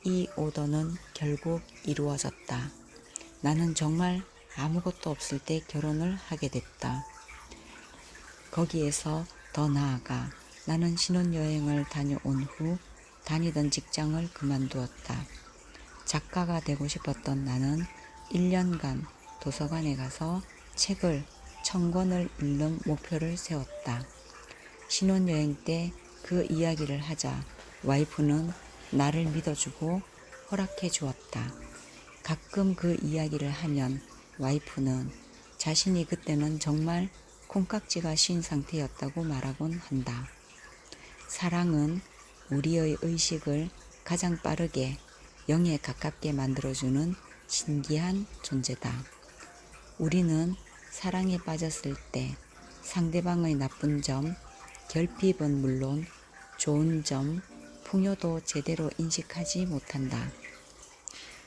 이 오더는 결국 이루어졌다. 나는 정말 아무것도 없을 때 결혼을 하게 됐다. 거기에서 더 나아가 나는 신혼여행을 다녀온 후 다니던 직장을 그만두었다. 작가가 되고 싶었던 나는 1년간 도서관에 가서 책을 1000권을 읽는 목표를 세웠다. 신혼여행 때 그 이야기를 하자 와이프는 나를 믿어주고 허락해 주었다. 가끔 그 이야기를 하면 와이프는 자신이 그때는 정말 콩깍지가 쉰 상태였다고 말하곤 한다. 사랑은 우리의 의식을 가장 빠르게 영에 가깝게 만들어주는 신기한 존재다. 우리는 사랑에 빠졌을 때 상대방의 나쁜 점, 결핍은 물론 좋은 점, 풍요도 제대로 인식하지 못한다.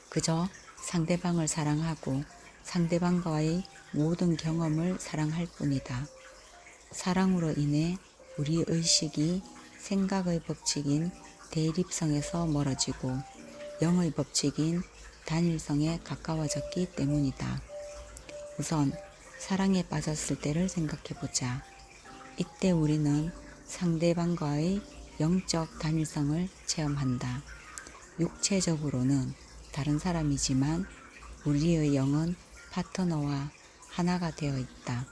그저 상대방을 사랑하고 상대방과의 모든 경험을 사랑할 뿐이다. 사랑으로 인해 우리 의식이 생각의 법칙인 대립성에서 멀어지고 영의 법칙인 단일성에 가까워졌기 때문이다. 우선 사랑에 빠졌을 때를 생각해보자. 이때 우리는 상대방과의 영적 단일성을 체험한다. 육체적으로는 다른 사람이지만 우리의 영은 파트너와 하나가 되어 있다.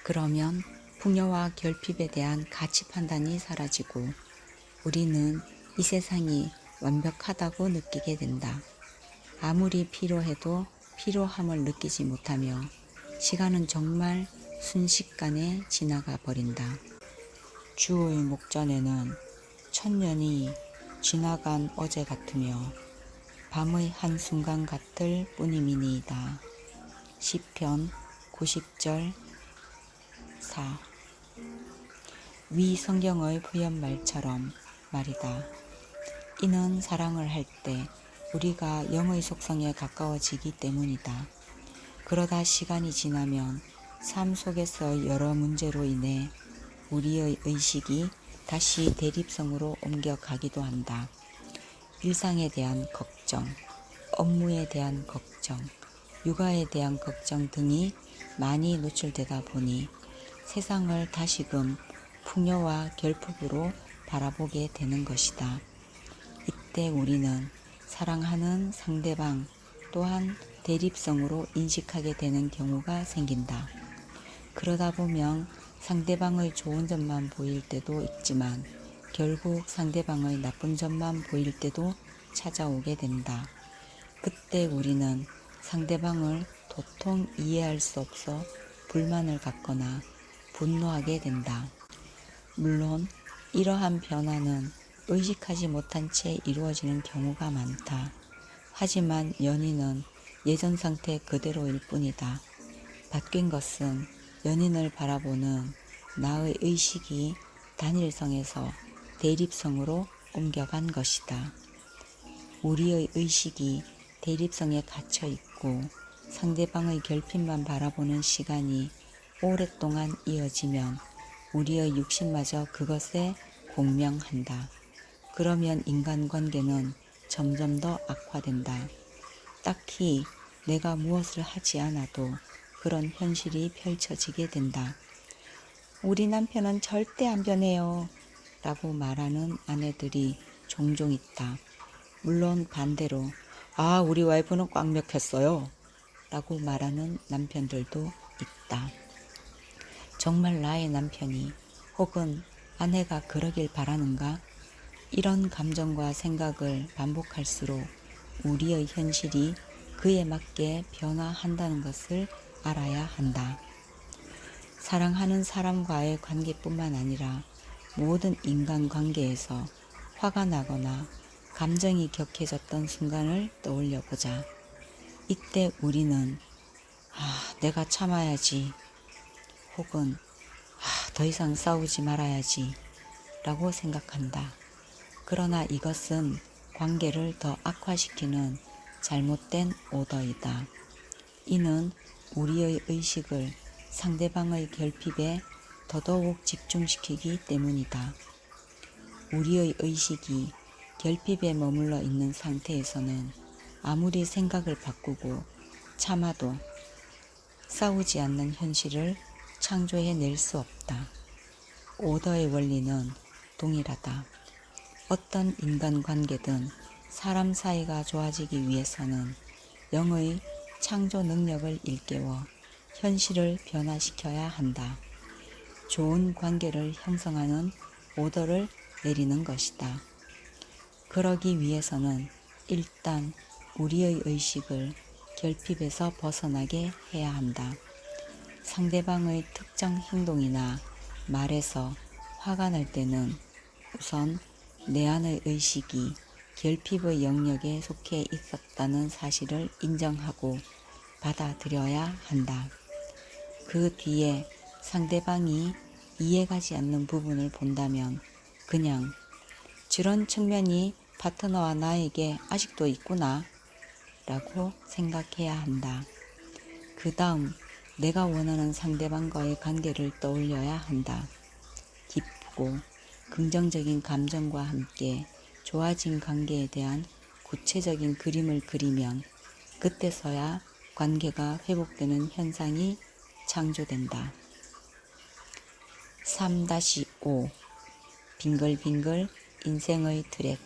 그러면 풍요와 결핍에 대한 가치 판단이 사라지고 우리는 이 세상이 완벽하다고 느끼게 된다. 아무리 필요해도 필요함을 느끼지 못하며 시간은 정말 순식간에 지나가 버린다. 주의 목전에는 천년이 지나간 어제 같으며 밤의 한순간 같을 뿐이미니이다. 시편 90절 4. 위 성경의 표현말처럼 말이다. 이는 사랑을 할 때 우리가 영의 속성에 가까워지기 때문이다. 그러다 시간이 지나면 삶 속에서 여러 문제로 인해 우리의 의식이 다시 대립성으로 옮겨가기도 한다. 일상에 대한 걱정, 업무에 대한 걱정, 육아에 대한 걱정 등이 많이 노출되다 보니 세상을 다시금 풍요와 결핍으로 바라보게 되는 것이다. 이때 우리는 사랑하는 상대방 또한 대립성으로 인식하게 되는 경우가 생긴다. 그러다 보면 상대방의 좋은 점만 보일 때도 있지만 결국 상대방의 나쁜 점만 보일 때도 찾아오게 된다. 그때 우리는 상대방을 도통 이해할 수 없어 불만을 갖거나 분노하게 된다. 물론 이러한 변화는 의식하지 못한 채 이루어지는 경우가 많다. 하지만 연인은 예전 상태 그대로일 뿐이다. 바뀐 것은 연인을 바라보는 나의 의식이 단일성에서 대립성으로 옮겨간 것이다. 우리의 의식이 대립성에 갇혀 있고 상대방의 결핍만 바라보는 시간이 오랫동안 이어지면 우리의 육신마저 그것에 공명한다. 그러면 인간관계는 점점 더 악화된다. 딱히 내가 무엇을 하지 않아도 그런 현실이 펼쳐지게 된다. 우리 남편은 절대 안 변해요 라고 말하는 아내들이 종종 있다. 물론 반대로 우리 와이프는 꽉 맥혔어요 라고 말하는 남편들도 있다. 정말 나의 남편이 혹은 아내가 그러길 바라는가? 이런 감정과 생각을 반복할수록 우리의 현실이 그에 맞게 변화한다는 것을 알아야 한다. 사랑하는 사람과의 관계뿐만 아니라 모든 인간관계에서 화가 나거나 감정이 격해졌던 순간을 떠올려 보자. 이때 우리는 내가 참아야지 혹은 더 이상 싸우지 말아야지 라고 생각한다. 그러나 이것은 관계를 더 악화시키는 잘못된 오더이다. 이는 우리의 의식을 상대방의 결핍에 더더욱 집중시키기 때문이다. 우리의 의식이 결핍에 머물러 있는 상태에서는 아무리 생각을 바꾸고 참아도 싸우지 않는 현실을 창조해낼 수 없다. 오더의 원리는 동일하다. 어떤 인간관계든 사람 사이가 좋아지기 위해서는 영의 창조 능력을 일깨워 현실을 변화시켜야 한다. 좋은 관계를 형성하는 오더를 내리는 것이다. 그러기 위해서는 일단 우리의 의식을 결핍에서 벗어나게 해야 한다. 상대방의 특정 행동이나 말에서 화가 날 때는 우선 내 안의 의식이 결핍의 영역에 속해 있었다는 사실을 인정하고 받아들여야 한다. 그 뒤에 상대방이 이해가지 않는 부분을 본다면 그냥 저런 측면이 파트너와 나에게 아직도 있구나 라고 생각해야 한다. 그 다음 내가 원하는 상대방과의 관계를 떠올려야 한다. 깊고 긍정적인 감정과 함께 좋아진 관계에 대한 구체적인 그림을 그리면 그때서야 관계가 회복되는 현상이 창조된다. 3-5 빙글빙글 인생의 트랙.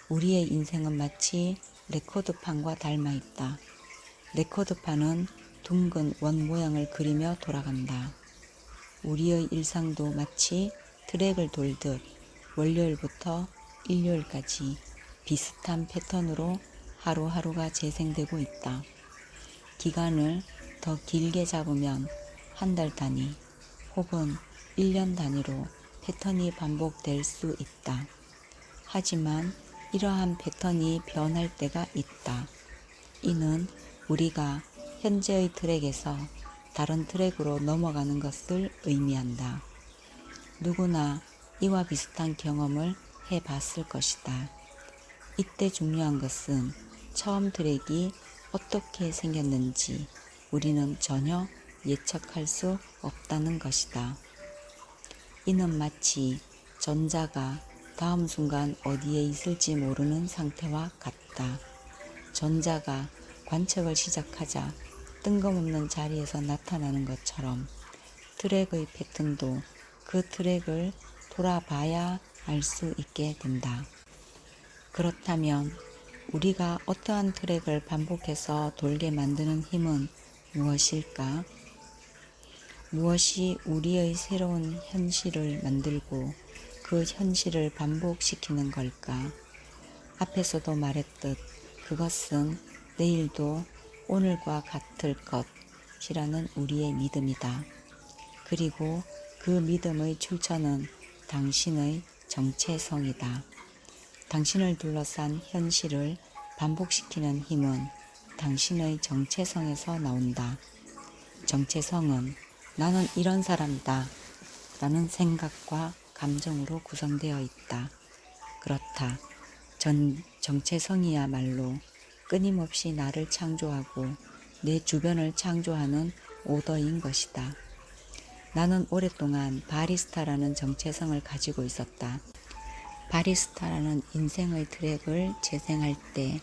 우리의 인생은 마치 레코드판과 닮아 있다. 레코드판은 둥근 원 모양을 그리며 돌아간다. 우리의 일상도 마치 트랙을 돌듯 월요일부터 일요일까지 비슷한 패턴으로 하루하루가 재생되고 있다. 기간을 더 길게 잡으면 한 달 단위 혹은 1년 단위로 패턴이 반복될 수 있다. 하지만 이러한 패턴이 변할 때가 있다. 이는 우리가 현재의 트랙에서 다른 트랙으로 넘어가는 것을 의미한다. 누구나 이와 비슷한 경험을 해봤을 것이다. 이때 중요한 것은 처음 트랙이 어떻게 생겼는지 우리는 전혀 예측할 수 없다는 것이다. 이는 마치 전자가 다음 순간 어디에 있을지 모르는 상태와 같다. 전자가 관측을 시작하자 뜬금없는 자리에서 나타나는 것처럼 트랙의 패턴도 그 트랙을 돌아봐야 알 수 있게 된다. 그렇다면 우리가 어떠한 트랙을 반복해서 돌게 만드는 힘은 무엇일까? 무엇이 우리의 새로운 현실을 만들고 그 현실을 반복시키는 걸까? 앞에서도 말했듯 그것은 내일도 오늘과 같을 것이라는 우리의 믿음이다. 그리고 그 믿음의 출처는 당신의 정체성이다. 당신을 둘러싼 현실을 반복시키는 힘은 당신의 정체성에서 나온다. 정체성은 나는 이런 사람이다 라는 생각과 감정으로 구성되어 있다. 그렇다. 정체성이야말로 끊임없이 나를 창조하고 내 주변을 창조하는 오더인 것이다. 나는 오랫동안 바리스타라는 정체성을 가지고 있었다. 바리스타라는 인생의 트랙을 재생할 때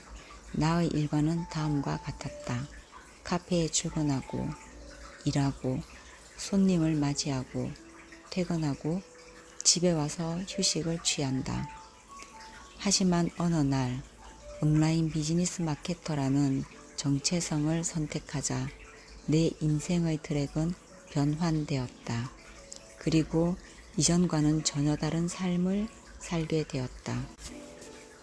나의 일과는 다음과 같았다. 카페에 출근하고 일하고 손님을 맞이하고 퇴근하고 집에 와서 휴식을 취한다. 하지만 어느 날 온라인 비즈니스 마케터라는 정체성을 선택하자 내 인생의 트랙은 변환되었다. 그리고 이전과는 전혀 다른 삶을 살게 되었다.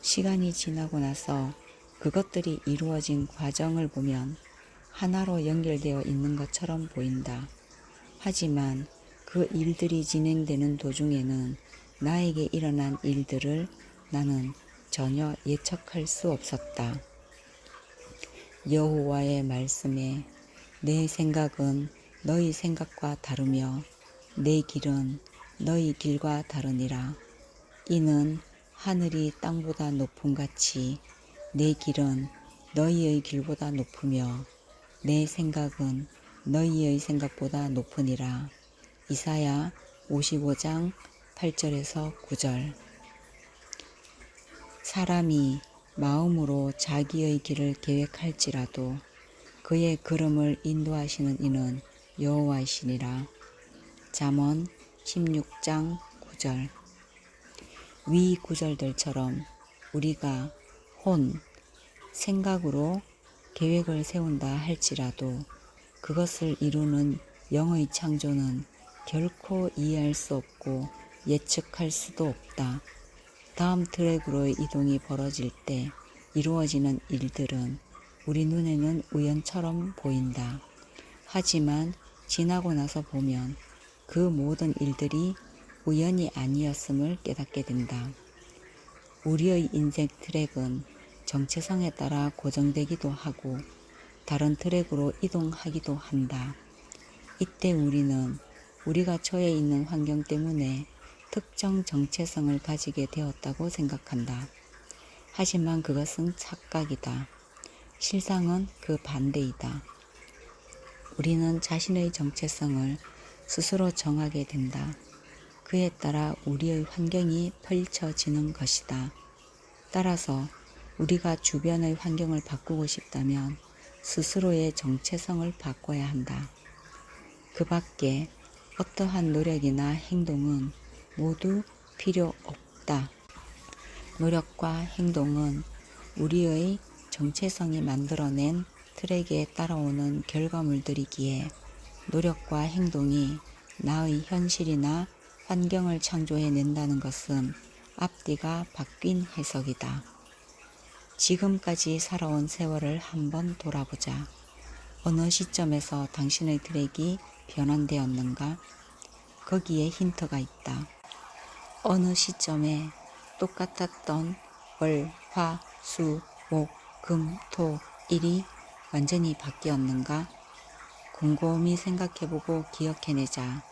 시간이 지나고 나서 그것들이 이루어진 과정을 보면 하나로 연결되어 있는 것처럼 보인다. 하지만 그 일들이 진행되는 도중에는 나에게 일어난 일들을 나는 전혀 예측할 수 없었다. 여호와의 말씀에 내 생각은 너희 생각과 다르며 내 길은 너희 길과 다르니라. 이는 하늘이 땅보다 높음같이 내 길은 너희의 길보다 높으며 내 생각은 너희의 생각보다 높으니라. 이사야 55장 8절에서 9절. 사람이 마음으로 자기의 길을 계획할지라도 그의 걸음을 인도하시는 이는 여호와이시니라. 잠언 16장 9절. 위 구절들처럼 우리가 생각으로 계획을 세운다 할지라도 그것을 이루는 영의 창조는 결코 이해할 수 없고 예측할 수도 없다. 다음 트랙으로의 이동이 벌어질 때 이루어지는 일들은 우리 눈에는 우연처럼 보인다. 하지만 지나고 나서 보면 그 모든 일들이 우연이 아니었음을 깨닫게 된다. 우리의 인생 트랙은 정체성에 따라 고정되기도 하고 다른 트랙으로 이동하기도 한다. 이때 우리는 우리가 처해 있는 환경 때문에 특정 정체성을 가지게 되었다고 생각한다. 하지만 그것은 착각이다. 실상은 그 반대이다. 우리는 자신의 정체성을 스스로 정하게 된다. 그에 따라 우리의 환경이 펼쳐지는 것이다. 따라서 우리가 주변의 환경을 바꾸고 싶다면 스스로의 정체성을 바꿔야 한다. 그 밖에 어떠한 노력이나 행동은 모두 필요 없다. 노력과 행동은 우리의 정체성이 만들어낸 트랙에 따라오는 결과물들이기에 노력과 행동이 나의 현실이나 환경을 창조해낸다는 것은 앞뒤가 바뀐 해석이다. 지금까지 살아온 세월을 한번 돌아보자. 어느 시점에서 당신의 트랙이 변환되었는가? 거기에 힌트가 있다. 어느 시점에 똑같았던 월, 화, 수, 목, 금, 토, 일이 완전히 바뀌었는가? 곰곰이 생각해보고 기억해내자.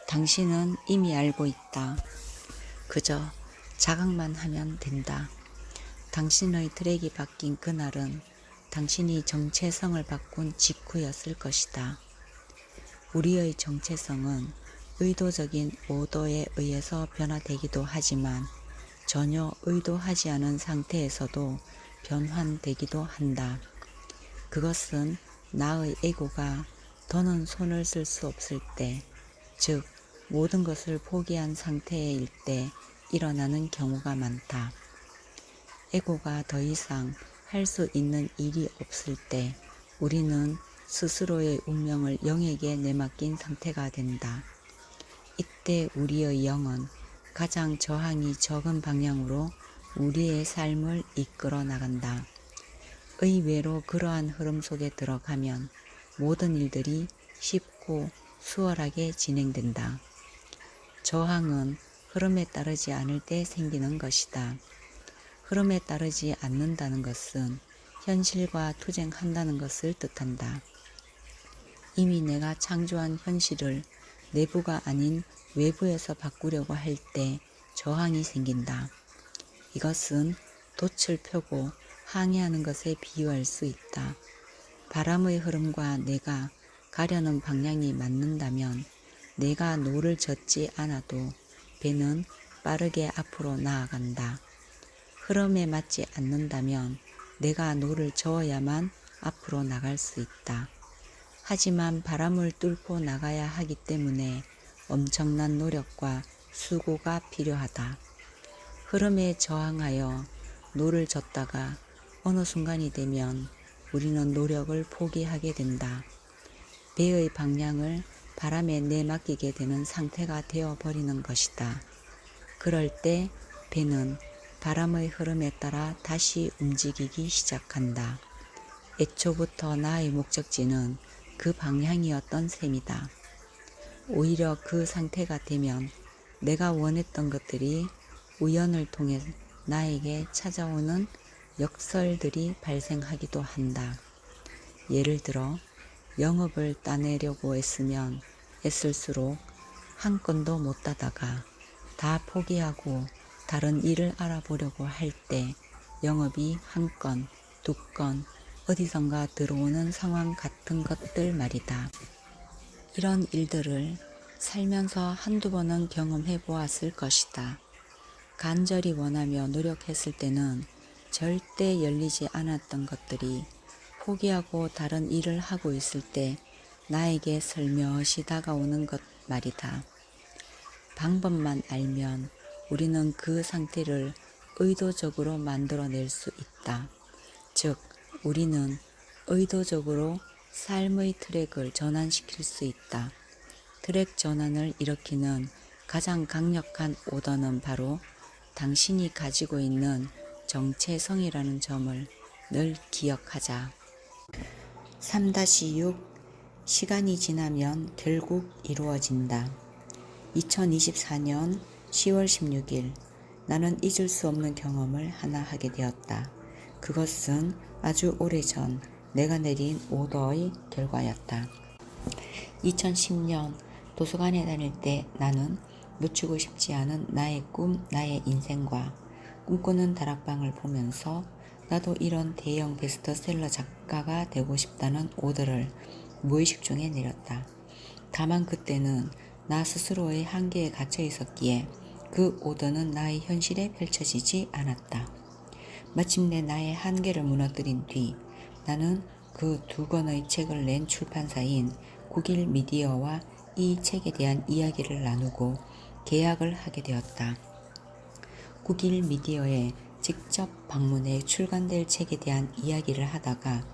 당신은 이미 알고 있다. 그저 자각만 하면 된다. 당신의 트랙이 바뀐 그날은 당신이 정체성을 바꾼 직후였을 것이다. 우리의 정체성은 의도적인 오더에 의해서 변화되기도 하지만 전혀 의도하지 않은 상태에서도 변환되기도 한다. 그것은 나의 에고가 더는 손을 쓸 수 없을 때, 즉 모든 것을 포기한 상태일 때 일어나는 경우가 많다. 에고가 더 이상 할 수 있는 일이 없을 때 우리는 스스로의 운명을 영에게 내맡긴 상태가 된다. 이때 우리의 영은 가장 저항이 적은 방향으로 우리의 삶을 이끌어 나간다. 의외로 그러한 흐름 속에 들어가면 모든 일들이 쉽고 수월하게 진행된다. 저항은 흐름에 따르지 않을 때 생기는 것이다. 흐름에 따르지 않는다는 것은 현실과 투쟁한다는 것을 뜻한다. 이미 내가 창조한 현실을 내부가 아닌 외부에서 바꾸려고 할 때 저항이 생긴다. 이것은 돛을 펴고 항해하는 것에 비유할 수 있다. 바람의 흐름과 내가 가려는 방향이 맞는다면 내가 노를 젓지 않아도 배는 빠르게 앞으로 나아간다. 흐름에 맞지 않는다면 내가 노를 저어야만 앞으로 나갈 수 있다. 하지만 바람을 뚫고 나가야 하기 때문에 엄청난 노력과 수고가 필요하다. 흐름에 저항하여 노를 젓다가 어느 순간이 되면 우리는 노력을 포기하게 된다. 배의 방향을 바람에 내맡기게 되는 상태가 되어버리는 것이다. 그럴 때 배는 바람의 흐름에 따라 다시 움직이기 시작한다. 애초부터 나의 목적지는 그 방향이었던 셈이다. 오히려 그 상태가 되면 내가 원했던 것들이 우연을 통해 나에게 찾아오는 역설들이 발생하기도 한다. 예를 들어 영업을 따내려고 애쓸수록 한 건도 못 따다가 다 포기하고 다른 일을 알아보려고 할 때 영업이 한 건, 두 건 어디선가 들어오는 상황 같은 것들 말이다. 이런 일들을 살면서 한두 번은 경험해 보았을 것이다. 간절히 원하며 노력했을 때는 절대 열리지 않았던 것들이 포기하고 다른 일을 하고 있을 때 나에게 슬며시 다가오는 것 말이다. 방법만 알면 우리는 그 상태를 의도적으로 만들어낼 수 있다. 즉, 우리는 의도적으로 삶의 트랙을 전환시킬 수 있다. 트랙 전환을 일으키는 가장 강력한 오더는 바로 당신이 가지고 있는 정체성이라는 점을 늘 기억하자. 3-6 시간이 지나면 결국 이루어진다. 2024년 10월 16일 나는 잊을 수 없는 경험을 하나 하게 되었다. 그것은 아주 오래전 내가 내린 오더의 결과였다. 2010년 도서관에 다닐 때 나는 놓치고 싶지 않은 나의 꿈, 나의 인생과 꿈꾸는 다락방을 보면서 나도 이런 대형 베스트셀러 작가가 되고 싶다는 오더를 무의식 중에 내렸다. 다만 그때는 나 스스로의 한계에 갇혀 있었기에 그 오더는 나의 현실에 펼쳐지지 않았다. 마침내 나의 한계를 무너뜨린 뒤 나는 그 두 권의 책을 낸 출판사인 국일 미디어와 이 책에 대한 이야기를 나누고 계약을 하게 되었다. 국일 미디어에 직접 방문해 출간될 책에 대한 이야기를 하다가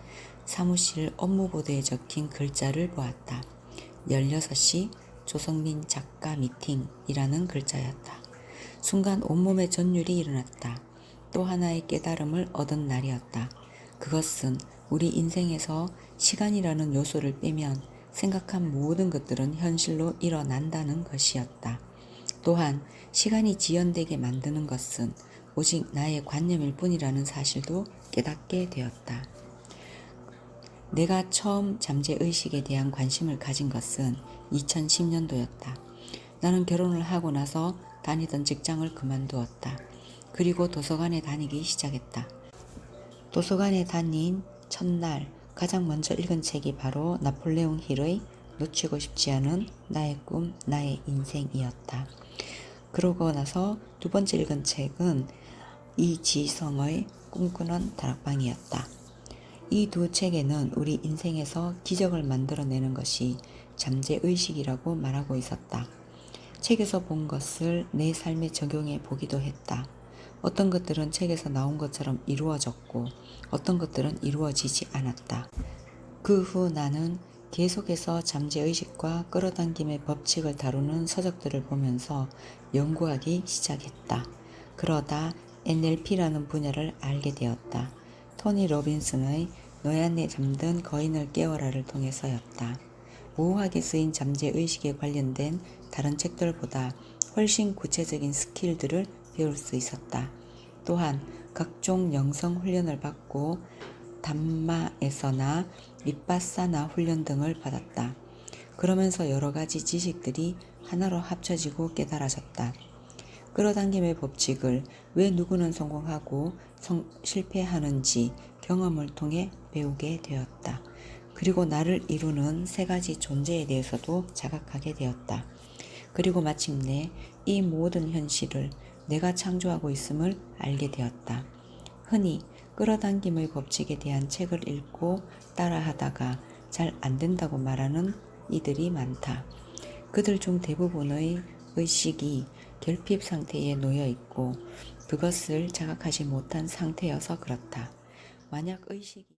사무실 업무보드에 적힌 글자를 보았다. 16시 조성민 작가 미팅이라는 글자였다. 순간 온몸에 전율이 일어났다. 또 하나의 깨달음을 얻은 날이었다. 그것은 우리 인생에서 시간이라는 요소를 빼면 생각한 모든 것들은 현실로 일어난다는 것이었다. 또한 시간이 지연되게 만드는 것은 오직 나의 관념일 뿐이라는 사실도 깨닫게 되었다. 내가 처음 잠재의식에 대한 관심을 가진 것은 2010년도였다. 나는 결혼을 하고 나서 다니던 직장을 그만두었다. 그리고 도서관에 다니기 시작했다. 도서관에 다닌 첫날 가장 먼저 읽은 책이 바로 나폴레옹 힐의 놓치고 싶지 않은 나의 꿈, 나의 인생이었다. 그러고 나서 두 번째 읽은 책은 이지성의 꿈꾸는 다락방이었다. 이 두 책에는 우리 인생에서 기적을 만들어내는 것이 잠재의식이라고 말하고 있었다. 책에서 본 것을 내 삶에 적용해 보기도 했다. 어떤 것들은 책에서 나온 것처럼 이루어졌고 어떤 것들은 이루어지지 않았다. 그 후 나는 계속해서 잠재의식과 끌어당김의 법칙을 다루는 서적들을 보면서 연구하기 시작했다. 그러다 NLP라는 분야를 알게 되었다. 토니 로빈슨의 너의 안에 잠든 거인을 깨워라를 통해서였다. 모호하게 쓰인 잠재의식에 관련된 다른 책들보다 훨씬 구체적인 스킬들을 배울 수 있었다. 또한 각종 영성 훈련을 받고 담마에서나 윗바사나 훈련 등을 받았다. 그러면서 여러 가지 지식들이 하나로 합쳐지고 깨달아졌다. 끌어당김의 법칙을 왜 누구는 성공하고 실패하는지 경험을 통해 배우게 되었다. 그리고 나를 이루는 세 가지 존재에 대해서도 자각하게 되었다. 그리고 마침내 이 모든 현실을 내가 창조하고 있음을 알게 되었다. 흔히 끌어당김의 법칙에 대한 책을 읽고 따라하다가 잘 안된다고 말하는 이들이 많다. 그들 중 대부분의 의식이 결핍 상태에 놓여 있고 그것을 자각하지 못한 상태여서 그렇다. 만약 의식이